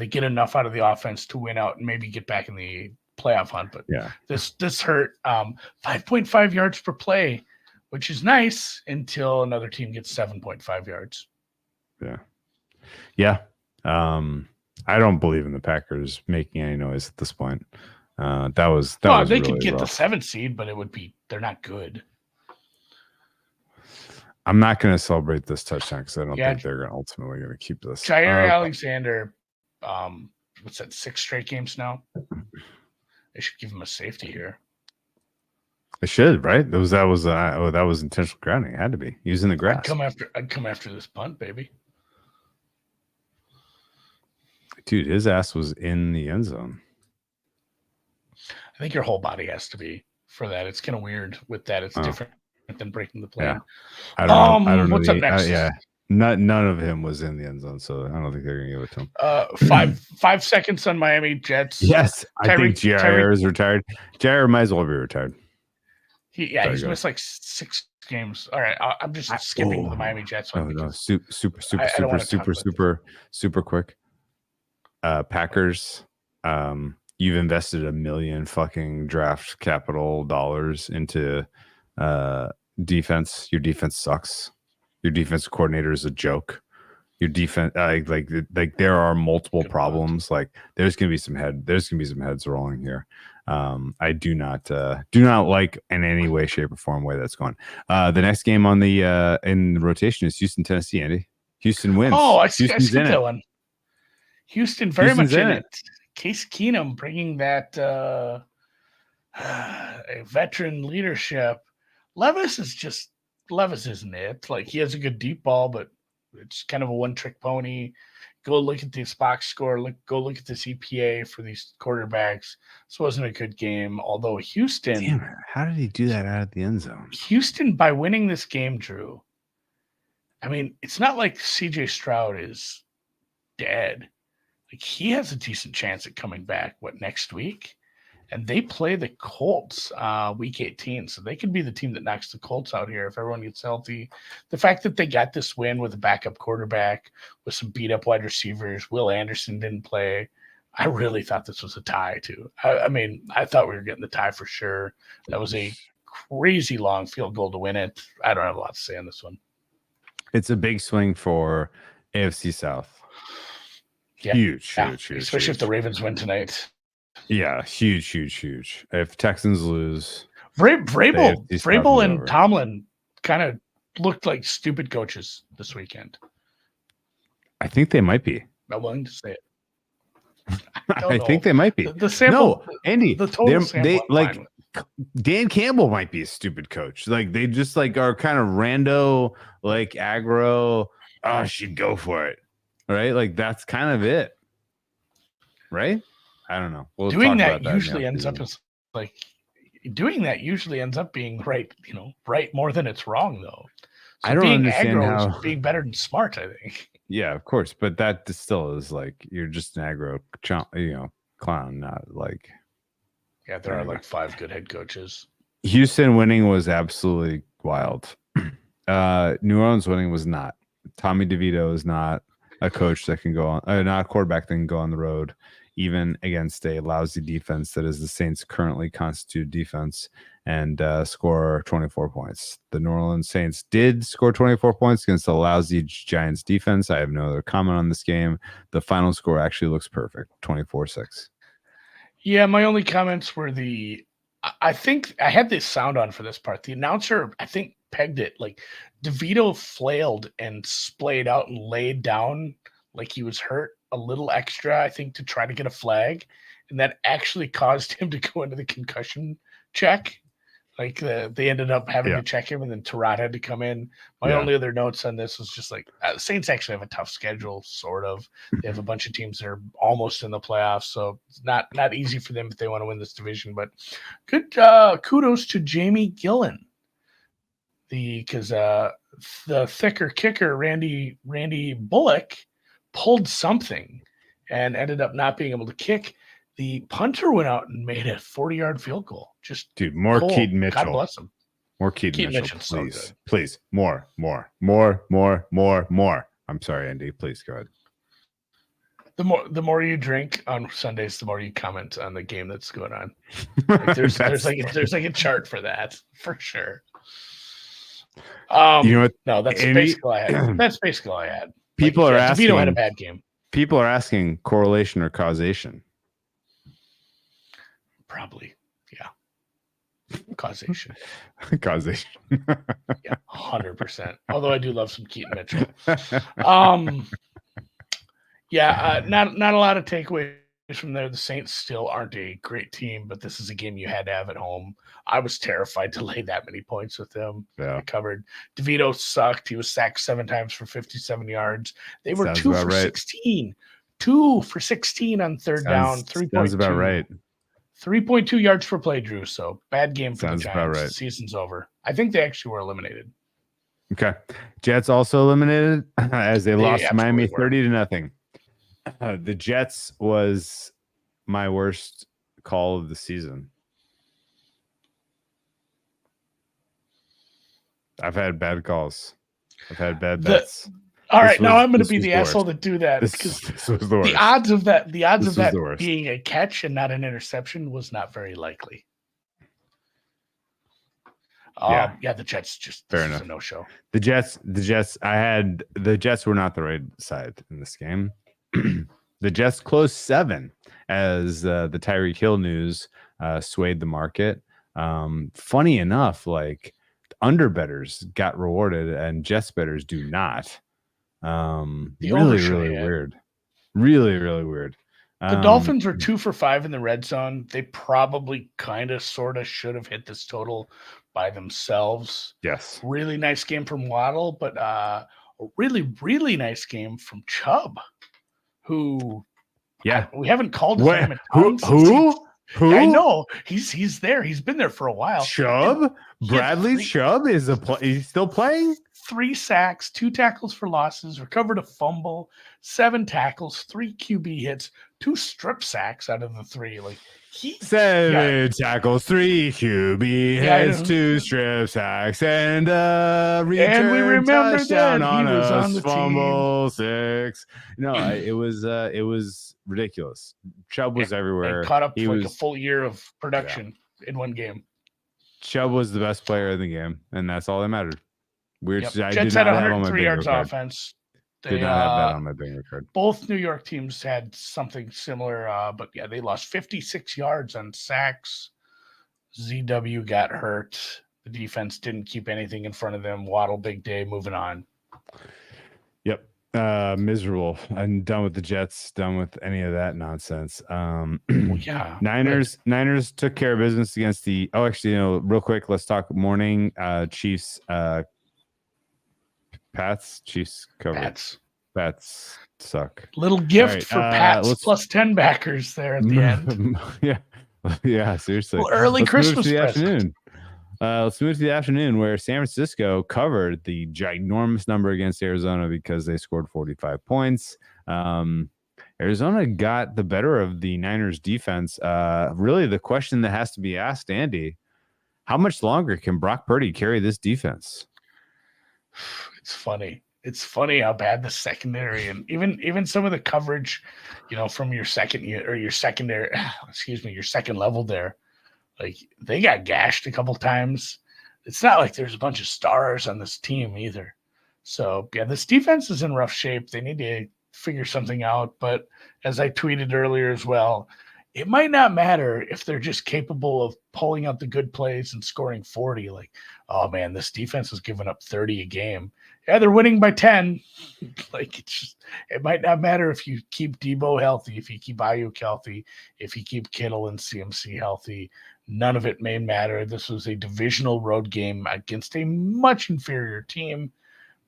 get enough out of the offense to win out and maybe get back in the playoff hunt. But yeah, this hurt. 5.5 yards per play, which is nice until another team gets 7.5 yards. Yeah. I don't believe in the Packers making any noise at this point. They really could get rough. the 7th seed, but they're not good. I'm not going to celebrate this touchdown because I don't think they're ultimately going to keep this. Jair Alexander, what's that, 6 straight games now? They should give him a safety here. They should, right? That was intentional grounding. It had to be using the grass. I'd come after this punt, baby. Dude, his ass was in the end zone. I think your whole body has to be for that. It's kind of weird with that. It's different than breaking the plane. Yeah. I don't know. What's up next? None of him was in the end zone, so I don't think they're gonna give it to him. 5 seconds on Miami Jets. Yes, I think Jair is retired. Jair might as well be retired. He's missed like 6 games. All right, I'm just skipping to the Miami Jets one. No, super quick. Packers, you've invested $1 million fucking draft capital dollars into defense. Your defense sucks. Your defense coordinator is a joke. Your defense, like there are multiple problems. Like there's gonna be some heads rolling here. I do not like in any way, shape, or form way that's going. The next game on the in the rotation is Houston, Tennessee. Andy, Houston wins. Oh, I skipped that one. Houston very much in it. Case Keenum bringing that veteran leadership. Levis isn't it. Like he has a good deep ball, but it's kind of a one-trick pony. Go look at this box score. Go look at this EPA for these quarterbacks. This wasn't a good game. Although Houston, damn it, how did he do that out of the end zone? Houston, by winning this game, Drew. I mean, it's not like CJ Stroud is dead. Like he has a decent chance at coming back. Next week? And they play the Colts week 18. So they could be the team that knocks the Colts out here if everyone gets healthy. The fact that they got this win with a backup quarterback with some beat up wide receivers. Will Anderson didn't play. I really thought this was a tie too. I thought we were getting the tie for sure. That was a crazy long field goal to win it. I don't have a lot to say on this one. It's a big swing for AFC South. Yeah. Huge. Especially if the Ravens win tonight. Yeah, huge. If Texans lose, Vrabel and Tomlin kind of looked like stupid coaches this weekend. I think they might be. I'm willing to say it. I think they might be. The sample, no, Andy. The total sample. Dan Campbell might be a stupid coach. Like they just are kind of rando, like aggro. Oh, she'd go for it, right? Like that's kind of it, right? I don't know. We'll doing that usually ends up as being right. Right more than it's wrong though. So I don't understand aggro is being better than smart. I think. Yeah, of course, but that still is like you're just an aggro, clown, not like. Yeah, there are like 5 good head coaches. Houston winning was absolutely wild. New Orleans winning was not. Tommy DeVito is not a coach that can go on, not a quarterback that can go on the road, even against a lousy defense that is the Saints' currently constituted defense, and score 24 points. The New Orleans Saints did score 24 points against the lousy Giants defense. I have no other comment on this game. The final score actually looks perfect, 24-6. Yeah, my only comments were I think I had this sound on for this part. The announcer, I think, pegged it. Like, DeVito flailed and splayed out and laid down like he was hurt a little extra, I think, to try to get a flag. And that actually caused him to go into the concussion check. Like, they ended up having to check him, and then Tarot had to come in. My only other notes on this was just like, the Saints actually have a tough schedule, sort of. They have a bunch of teams that are almost in the playoffs, so it's not easy for them if they want to win this division. But good kudos to Jamie Gillen, because the thicker kicker, Randy Bullock, pulled something and ended up not being able to kick. The punter went out and made a 40-yard field goal. Just more cool. Keaton Mitchell. God bless him. More Keaton Mitchell, please. So please. More. I'm sorry, Andy. Please go ahead. The more you drink on Sundays, the more you comment on the game that's going on. Like there's like a chart for that, for sure. You know what? No, that's basically all I had. That's basically all I had. People are asking. DeVito had a bad game. People are asking correlation or causation. Probably, yeah. Causation. Causation. Yeah, 100%. Although I do love some Keaton Mitchell. Not a lot of takeaways from there. The Saints still aren't a great team, but this is a game you had to have at home. I was terrified to lay that many points with them. Yeah. I covered. DeVito sucked. He was sacked 7 times for 57 yards. They were 2 for 16. 2 for 16 on third down. 3.2. Sounds about right. 3.2 yards per play, Drew. So bad game for Sounds the Giants. About right. The season's over. I think they actually were eliminated. Okay. Jets also eliminated as they lost to Miami 30-0. The Jets was my worst call of the season. I've had bad calls. I've had bad bets. All right, now I'm going to be the asshole that do that. This was the worst. The odds of that being a catch and not an interception was not very likely. The Jets just fair enough. A no-show. The Jets. The Jets were not the right side in this game. The Jets closed 7 as the Tyreek Hill news swayed the market. Funny enough, like underbettors got rewarded and Jets bettors do not. Really weird. Really weird. The Dolphins were 2 for 5 in the red zone. They probably kind of sort of should have hit this total by themselves. Yes. Really nice game from Waddle, but a really nice game from Chubb, who we haven't called his name a ton. Who? I know he's there. He's been there for a while. Chubb? Bradley Chubb is he's still playing? 3 sacks, 2 tackles for losses, recovered a fumble, 7 tackles, 3 QB hits, 2 strip sacks out of the 3. Like 7 tackles, 3 QB hits, 2 strip sacks, and return and we remember touchdown that he was on the fumble team. 6. No, it was ridiculous. Chubb was everywhere. Caught up a full year of production in one game. Chubb was the best player in the game, and that's all that mattered. Jets had 103 yards offense. They did not have that on my bingo card. Both New York teams had something similar, but they lost 56 yards on sacks. ZW got hurt. The defense didn't keep anything in front of them. Waddle, big day, moving on. Yep. Miserable. I'm done with the Jets, done with any of that nonsense. Niners took care of business against the real quick, let's talk morning. Chiefs Pats. Chiefs covered. Pats suck. Little gift for Pats plus 10 backers there at the end. Yeah, seriously. Well, early Christmas afternoon. Let's move to the afternoon where San Francisco covered the ginormous number against Arizona because they scored 45 points. Arizona got the better of the Niners defense. Really, the question that has to be asked, Andy, how much longer can Brock Purdy carry this defense? It's funny. It's funny how bad the secondary and even some of the coverage, from your second level there, like they got gashed a couple times. It's not like there's a bunch of stars on this team either. So yeah, this defense is in rough shape. They need to figure something out. But as I tweeted earlier as well, it might not matter if they're just capable of pulling out the good plays and scoring 40. Like, oh man, this defense is giving up 30 a game. Yeah, they're winning by 10. Like it might not matter if you keep Debo healthy, if you keep Ayuk healthy, if you keep Kittle and CMC healthy. None of it may matter. This was a divisional road game against a much inferior team.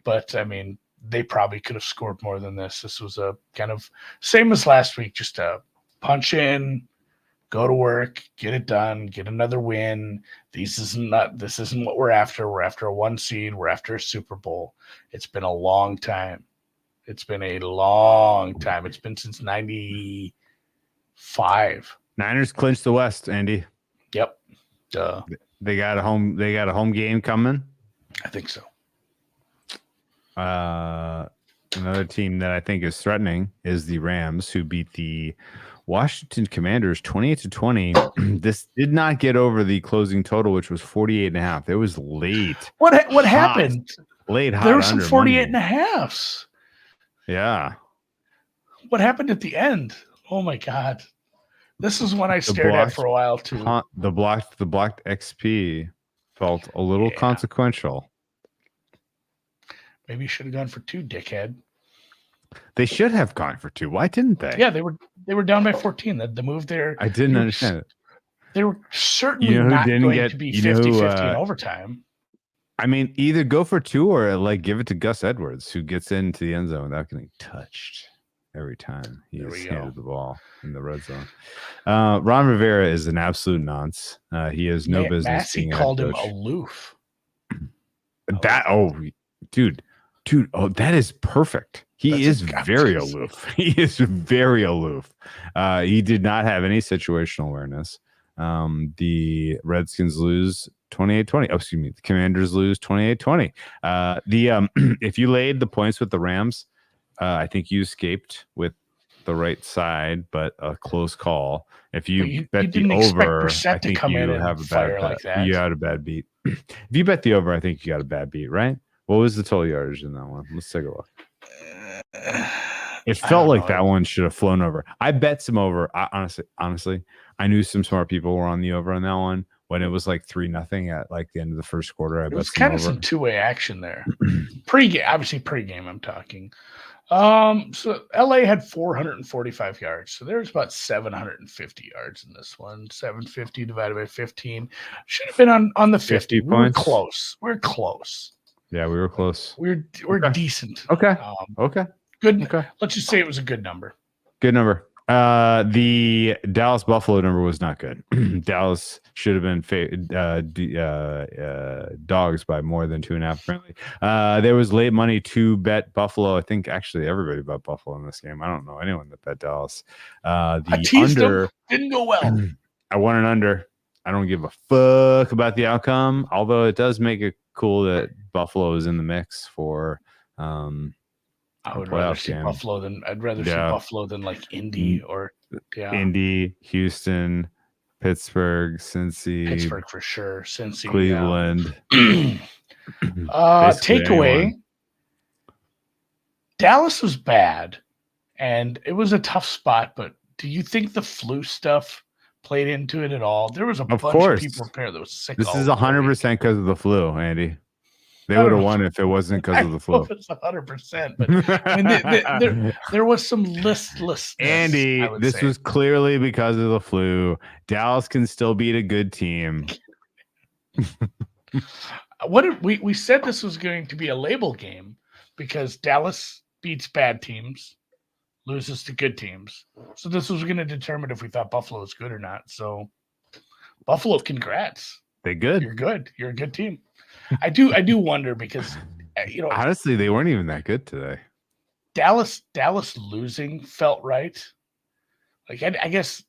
But, I mean, they probably could have scored more than this. This was a kind of same as last week, just a punch in, go to work, get it done, get another win. This isn't what we're after. We're after a 1 seed. We're after a Super Bowl. It's been a long time. It's been since 95. Niners clinched the West, Andy. Yep. Duh. They got a home game coming. I think so. Another team that I think is threatening is the Rams, who beat the Washington Commanders 28-20. This did not get over the closing total, which was 48.5. It was late. What happened? Late hot. There were some 48.5s. Yeah. What happened at the end? Oh my God. This is one I stared at for a while too. The blocked XP felt a little consequential. Maybe you should have gone for 2, dickhead. They should have gone for 2. Why didn't they? Yeah, they were down by 14. The move there. I didn't understand it. They were certainly not going to be 50-50 in overtime. I mean, either go for 2 or give it to Gus Edwards, who gets into the end zone without getting touched every time he's handed the ball in the red zone. Ron Rivera is an absolute nonce. He has no business. Massey called him aloof. Dude, that is perfect. He is very aloof. He is very aloof. He did not have any situational awareness. The Redskins lose 28-20. Oh, excuse me. The Commanders lose 28-20. If you laid the points with the Rams, I think you escaped with the right side, but a close call. If you bet the over, I think you have a bad bet. You had a bad beat. If you bet the over, I think you got a bad beat, right? What was the total yardage in that one? Let's take a look. It felt like that one should have flown over. I bet some over. Honestly, I knew some smart people were on the over on that one when it was like 3-0 at the end of the first quarter. It was kind of some two-way action there. Pre-game, I'm talking. So LA had 445 yards. So there's about 750 yards in this one. 750 divided by 15 should have been on the 50. We were close. We're close. Yeah, we were close. We're decent. Okay. Okay. Good. Okay. Let's just say it was a good number. Good number. The Dallas Buffalo number was not good. Dallas should have been dogs by more than 2.5. Apparently, there was late money to bet Buffalo. I think actually everybody bet Buffalo in this game. I don't know anyone that bet Dallas. The under didn't go well. I won an under. I don't give a fuck about the outcome. Although it does make it cool that Buffalo is in the mix for. I would rather see Buffalo than Buffalo than Indy or Indy, Houston, Pittsburgh, Cincy. Pittsburgh for sure. Cincy, Cleveland. Takeaway. Dallas was bad, and it was a tough spot. But do you think the flu stuff played into it at all? There was a bunch of people there that was sick. This is 100% because of the flu, Andy. They would have won if it wasn't because of the flu. It's 100%, but I mean, there was some listlessness. Andy, this was clearly because of the flu. Dallas can still beat a good team. We said this was going to be a label game because Dallas beats bad teams, loses to good teams. So this was going to determine if we thought Buffalo was good or not. So Buffalo, congrats. They good. You're good. You're a good team. I do wonder because honestly they weren't even that good today. Dallas losing felt right. I guess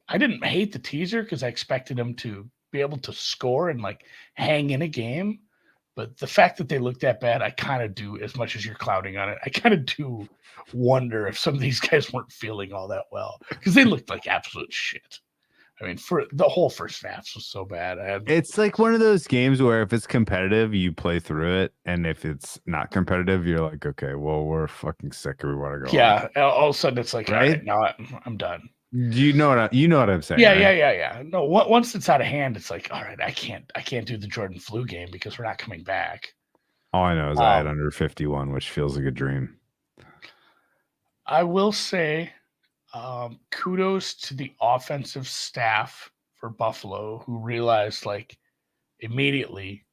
I didn't hate the teaser because I expected them to be able to score and hang in a game, But the fact that they look that bad, I kind of do, as much as you're clouding on it, I kind of do wonder if some of these guys weren't feeling all that well because they looked like absolute shit. I mean, for the whole first half was so bad. It's like one of those games where if it's competitive, you play through it, and if it's not competitive, you're like, okay, well, we're fucking sick, and we want to go. Yeah, all of a sudden it's like, right now I'm done. Do you know what I'm saying? Yeah, right? yeah. No, once it's out of hand, it's like, all right, I can't do the Jordan flu game because we're not coming back. All I know is I had under 51, which feels like a dream. I will say, kudos to the offensive staff for Buffalo who realized like immediately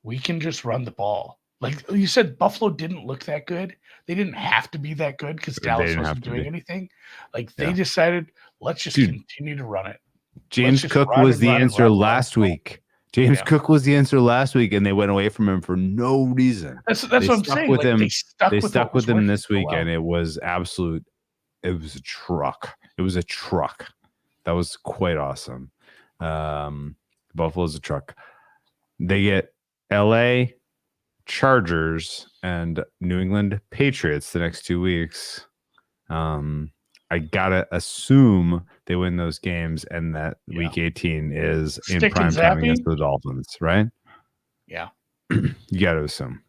we can just run the ball. Like you said, Buffalo didn't look that good. They didn't have to be that good because Dallas wasn't doing anything. Like they decided, let's just continue to run it. James Cook was the answer last week. James Cook was the answer last week, and they went away from him for no reason. That's what I'm saying. With him. They stuck with him this week, and it was absolute. It was a truck. It was a truck. That was quite awesome. Buffalo's a truck. They get L.A. Chargers and New England Patriots the next 2 weeks. I gotta assume they win those games, and that week 18 is in prime time against the Dolphins, right? Yeah, you gotta assume.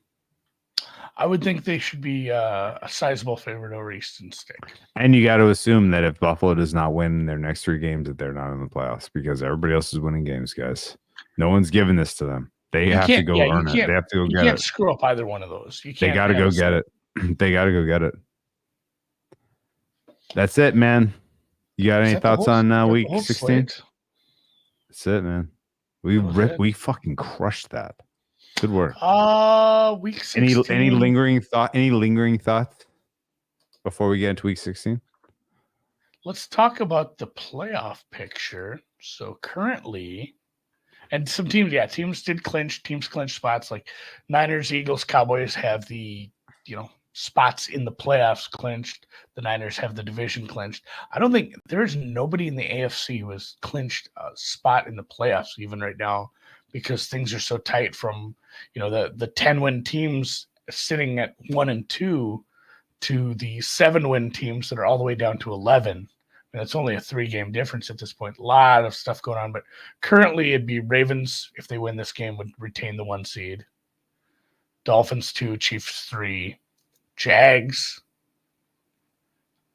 I would think they should be a sizable favorite over Easton Stick. And you got to assume that if Buffalo does not win their next 3 games, that they're not in the playoffs because everybody else is winning games, guys. No one's giving this to them. They have to go earn it. They have to go get it. You can't screw up either one of those. They got to go get it. They got to go get it. That's it, man. You got any thoughts on week 16? That's it, man. We fucking crushed that. Good work. Week 16. Any lingering thoughts before we get into week 16? Let's talk about the playoff picture. So currently, and some teams did clinch. Teams clinch spots like Niners, Eagles, Cowboys have the spots in the playoffs clinched. The Niners have the division clinched. I don't think there's nobody in the AFC who has clinched a spot in the playoffs even right now because things are so tight from the 10-win teams sitting at 1 and 2 to the 7-win teams that are all the way down to 11. And it's only a 3-game difference at this point. A lot of stuff going on, but currently it'd be Ravens, if they win this game, would retain the 1 seed. Dolphins 2, Chiefs 3, Jags.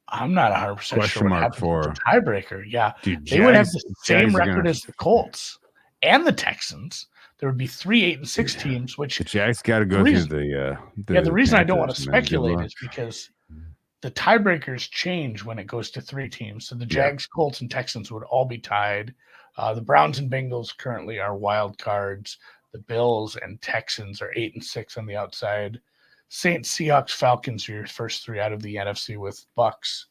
I'm not 100% sure what happened with the tiebreaker. Yeah, dude, they would have the same record as the Colts and the Texans. There would be 3 8-6 teams. Which the Jags got to go through the the reason I don't want to speculate is because the tiebreakers change when it goes to 3 teams. So the Jags, Colts, and Texans would all be tied. The Browns and Bengals currently are wild cards. The Bills and Texans are 8-6 on the outside. Saints, Seahawks, Falcons are your first 3 out of the NFC with Bucks,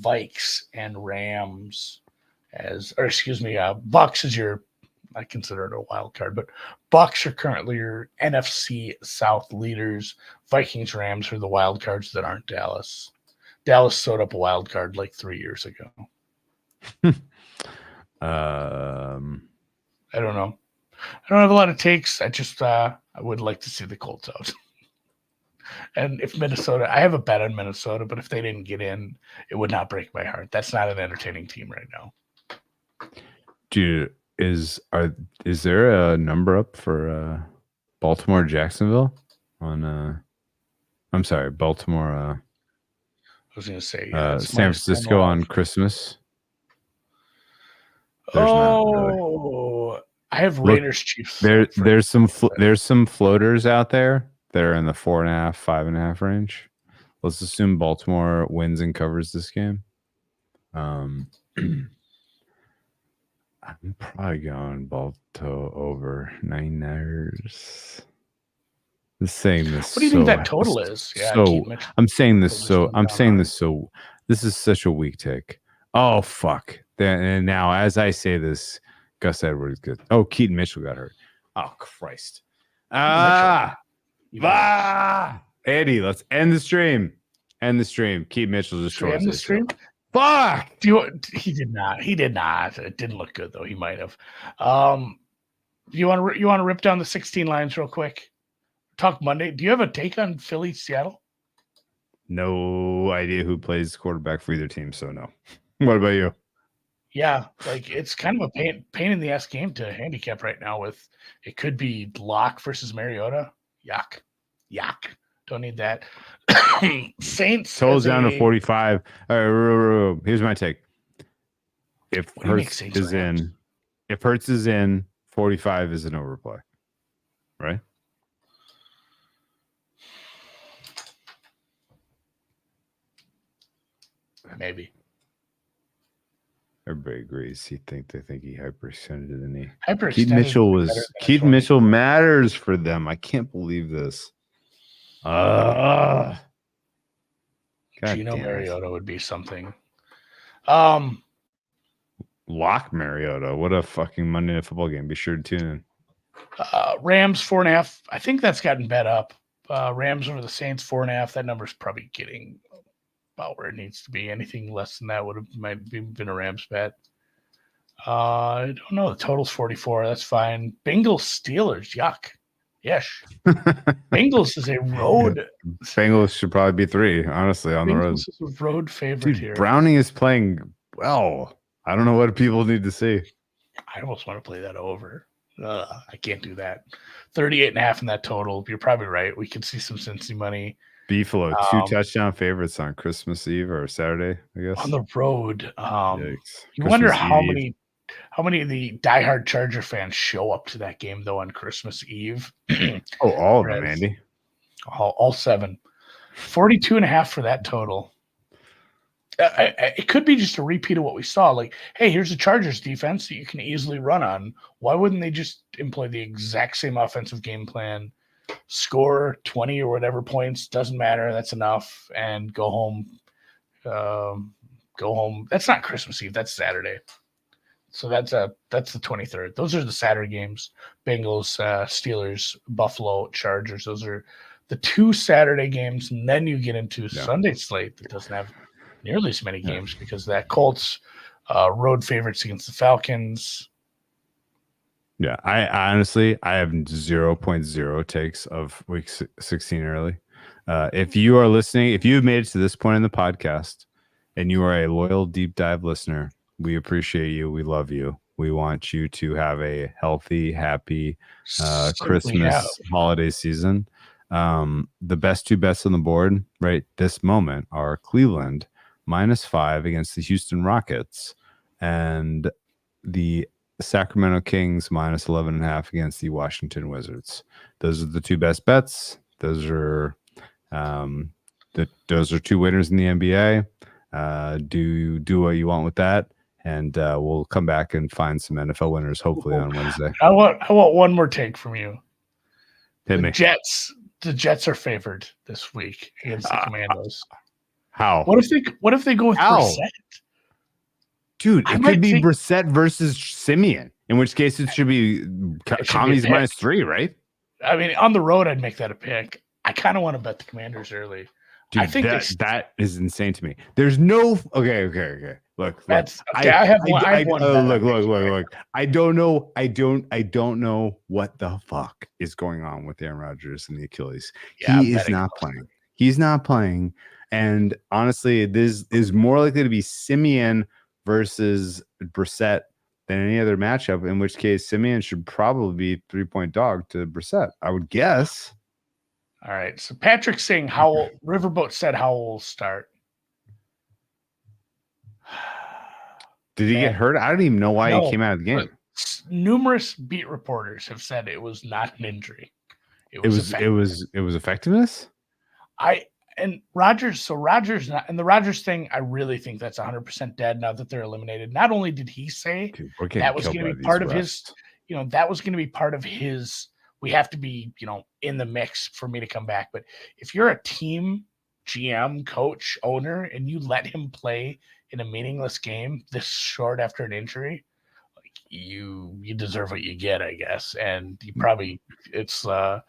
Vikes, and Rams Bucks is your, I consider it a wild card, but Bucks are currently your NFC South leaders. Vikings, Rams are the wild cards that aren't Dallas. Dallas sewed up a wild card like 3 years ago. I don't know. I don't have a lot of takes. I just I would like to see the Colts out. And if Minnesota, I have a bet on Minnesota, but if they didn't get in, it would not break my heart. That's not an entertaining team right now. Dude, is there a number up for Baltimore Jacksonville on I'm sorry, Baltimore I was gonna say San Francisco on Christmas? I have Raiders Chiefs. There's some floaters out there that are in the 4.5, 5.5 range. Let's assume Baltimore wins and covers this game. I'm probably going Balto over 9ers. What do you think that total is? Yeah, I'm saying this. This is such a weak take. Oh fuck! And now, as I say this, Gus Edwards good. Oh, Keaton Mitchell got hurt. Oh Christ! Eddie, let's end the stream. Keaton Mitchell just end the stream. Fuck! He did not. It didn't look good though. He might have. You want to rip down the 16 lines real quick? talk Monday. Do you have a take on Philly, Seattle? No idea who plays quarterback for either team, so no. What about you? Yeah, like it's kind of a pain in the ass game to handicap right now. With it could be Locke versus Mariota. Yuck. Don't need that. Saints totals down to 45. All right, here's my take. If Hurts is in, 45 is an overplay, right? Maybe. Everybody agrees. They think he hyperextended, didn't he? Hyperextended. Keith Mitchell matters for them. I can't believe this. Gino Mariota would be something. Lock Mariota. What a fucking Monday Night Football game. Be sure to tune in. Rams 4.5. I think that's gotten bet up. Rams over the Saints 4.5. That number's probably getting about where it needs to be. Anything less than that might have been a Rams bet. I don't know. The total's 44. That's fine. Bengals Steelers. Yuck. Yes. Bengals is a road. Bengals should probably be 3, honestly, on the road. Bengals is a road favorite here. Browning is playing well. I don't know what people need to see. I almost want to play that over. I can't do that. 38.5 in that total. You're probably right. We could see some Cincy money. Beefalo, 2 touchdown favorites on Christmas Eve or Saturday, I guess. On the road. You wonder how many of the diehard Charger fans show up to that game, though, on Christmas Eve. All of them, Andy. All 7. 42.5 for that total. It could be just a repeat of what we saw. Like, hey, here's a Chargers defense that you can easily run on. Why wouldn't they just employ the exact same offensive game plan, score 20 or whatever points, doesn't matter, that's enough, and go home. Go home. That's not Christmas Eve, that's Saturday. So that's the 23rd. Those are the Saturday games. Bengals, Steelers, Buffalo, Chargers. Those are the 2 Saturday games, and then you get into Sunday slate that doesn't have nearly as many games because that Colts road favorites against the Falcons. Yeah, I honestly have 0.0 takes of week 16 early. If you are listening, if you've made it to this point in the podcast and you are a loyal deep dive listener, we appreciate you. We love you. We want you to have a healthy, happy Christmas holiday season. The best 2 bets on the board right this moment are Cleveland -5 against the Houston Rockets and the Sacramento Kings -11.5 against the Washington Wizards. Those are the 2 best bets. Those are 2 winners in the NBA. Do what you want with that, and we'll come back and find some NFL winners hopefully on Wednesday. I want one more take from you. Hit me. The Jets are favored this week against the Commandos. How? What if they go with Brissett? Dude, it could be Brissett versus Simeon, in which case it should be Commies -3, right? I mean, on the road, I'd make that a pick. I kind of want to bet the Commanders early. Dude, I think that is insane to me. There's no okay. Look, I have one. Look. I don't know what the fuck is going on with Aaron Rodgers and the Achilles. He is not playing. He's not playing. And honestly, this is more likely to be Simeon versus Brissett than any other matchup, in which case Simeon should probably be 3-point dog to Brissett, I would guess. All right. So Patrick's saying Riverboat said Howell will start. Did he get hurt? I don't even know why he came out of the game. Numerous beat reporters have said it was not an injury. It was effectiveness. And Rodgers not, and the Rodgers thing, I really think that's 100% dead now that they're eliminated. Not only did he say that was going to be part of his, that was going to be part of his, we have to be, in the mix for me to come back. But if you're a team GM, coach, owner, and you let him play in a meaningless game this short after an injury, you deserve what you get, I guess. And you probably it's the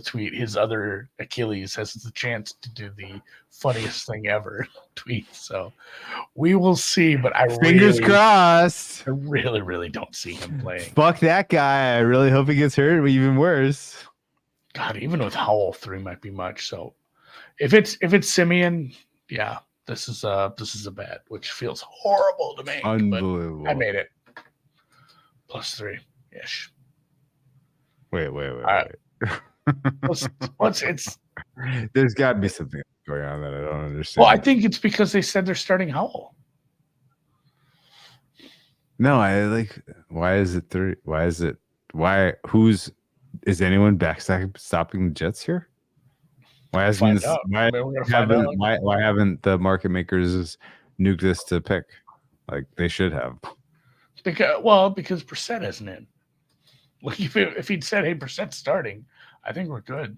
tweet. His other Achilles has the chance to do the funniest thing ever tweet. So we will see. But fingers crossed. I really don't see him playing. Fuck that guy. I really hope he gets hurt. Even worse. God, even with Howell, 3 might be much. So if it's Simeon, yeah, this is a bet, which feels horrible to make. Unbelievable. But I made it. +3 ish. Wait. What's it's? There's got to be something going on that I don't understand. Well, I think it's because they said they're starting Howell. No, why is it 3? Why is it? Why? Is anyone stopping the Jets here? Why hasn't this, why haven't the market makers nuked this to pick? Like they should have. Because Brissett isn't in. Like if he'd said, "Hey, Brissett's starting," I think we're good.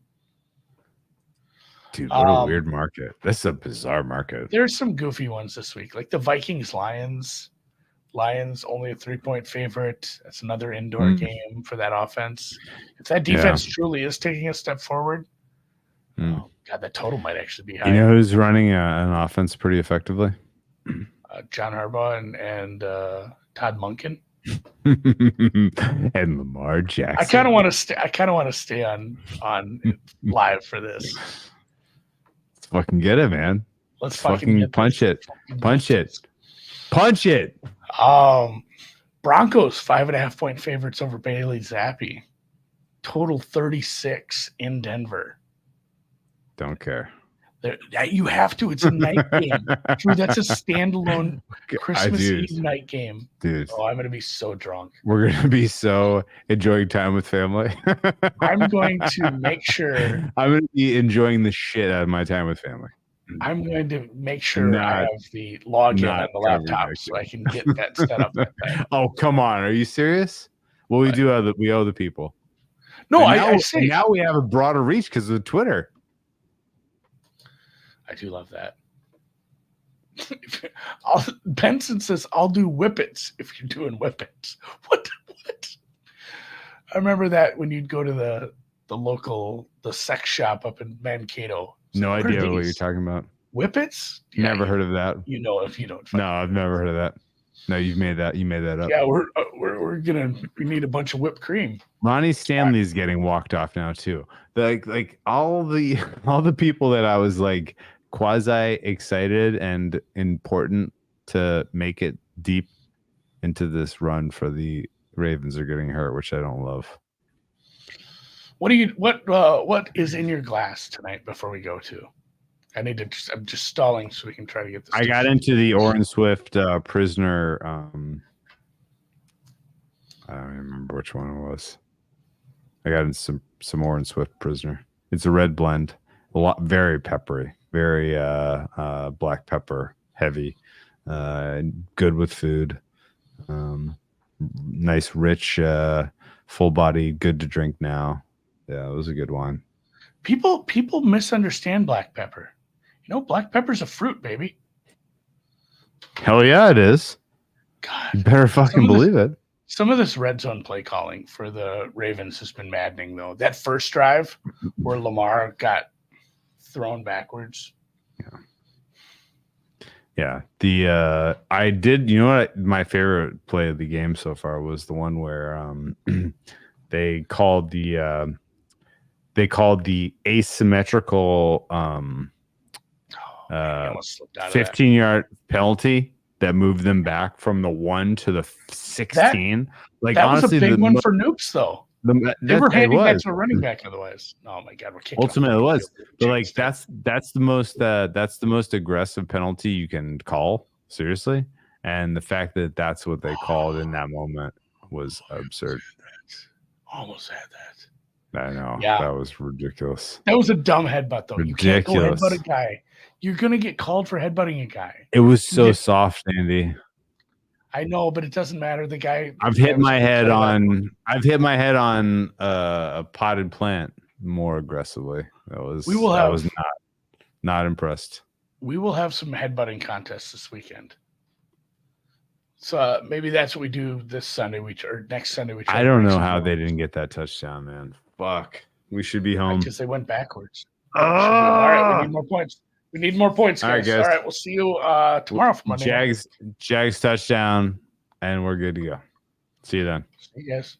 Dude, what a weird market. This is a bizarre market. There's some goofy ones this week, like the Vikings Lions. Lions only a 3-point favorite. That's another indoor game for that offense. If that defense truly is taking a step forward, oh, God, that total might actually be high. You know who's running an offense pretty effectively? John Harbaugh and Todd Monken and Lamar Jackson. I kind of want to stay on live for this. Let's fucking get it, man. Let's fucking punch it. Punch it. Punch it. Broncos 5.5-point favorites over Bailey Zappi. Total 36 in Denver. Don't care. You have to. It's a night game. Drew, that's a standalone Christmas Eve night game. Dude. Oh, I'm going to be so drunk. We're going to be so enjoying time with family. I'm going to make sure. I'm going to be enjoying the shit out of my time with family. I'm going to make sure I have the login on the laptop so I can get that set up. Oh, come on. Are you serious? Well, we do. We owe the people. No, I see. Now we have a broader reach because of Twitter. I do love that. Benson says, "I'll do whippets if you're doing whippets." What? I remember that when you'd go to the local sex shop up in Mankato. No idea what you're talking about. Whippets? Never heard of that. You know if you don't. No, I've never heard of that. No, you made that up. Yeah, we need a bunch of whipped cream. Ronnie Stanley's getting walked off now too. Like all the people that I was like quasi excited and important to make it deep into this run for the Ravens are getting hurt, which I don't love. What is in your glass tonight before we go to? I'm just stalling so we can try to get this. I got into the Oren Swift prisoner. I don't remember which one it was. I got into some Oren Swift prisoner. It's a red blend, very peppery, very black pepper heavy, good with food. Nice, rich, full body, good to drink now. Yeah, it was a good wine. People misunderstand black pepper. You know, black pepper's a fruit, baby. Hell yeah, it is. God, you better fucking believe it. Some of this red zone play calling for the Ravens has been maddening, though. That first drive where Lamar got thrown backwards. Yeah. I did. You know what? My favorite play of the game so far was the one where they called the asymmetrical 15-yard penalty that moved them back from the 1 to the 16. That honestly, was a big one for Noops, though. They were handing that to a running back otherwise. Oh my God, we're kicking. Ultimately, it was, but like that's the most aggressive penalty you can call, seriously. And the fact that that's what they called in that moment was absurd. Almost had that. I know. Yeah. That was ridiculous. That was a dumb headbutt, though. Ridiculous. You can't go headbutt a guy. You're gonna get called for headbutting a guy. It was so soft, Andy. I know, but it doesn't matter. The guy. I've hit my head on a potted plant more aggressively. I was not impressed. We will have some headbutting contests this weekend. So maybe that's what we do this Sunday. Or next Sunday. I don't know how they didn't get that touchdown, man. Fuck. We should be home because they went backwards. All right, we need more points. We need more points, guys. All right, we'll see you tomorrow for Monday. Jags touchdown, and we're good to go. See you then. See you guys.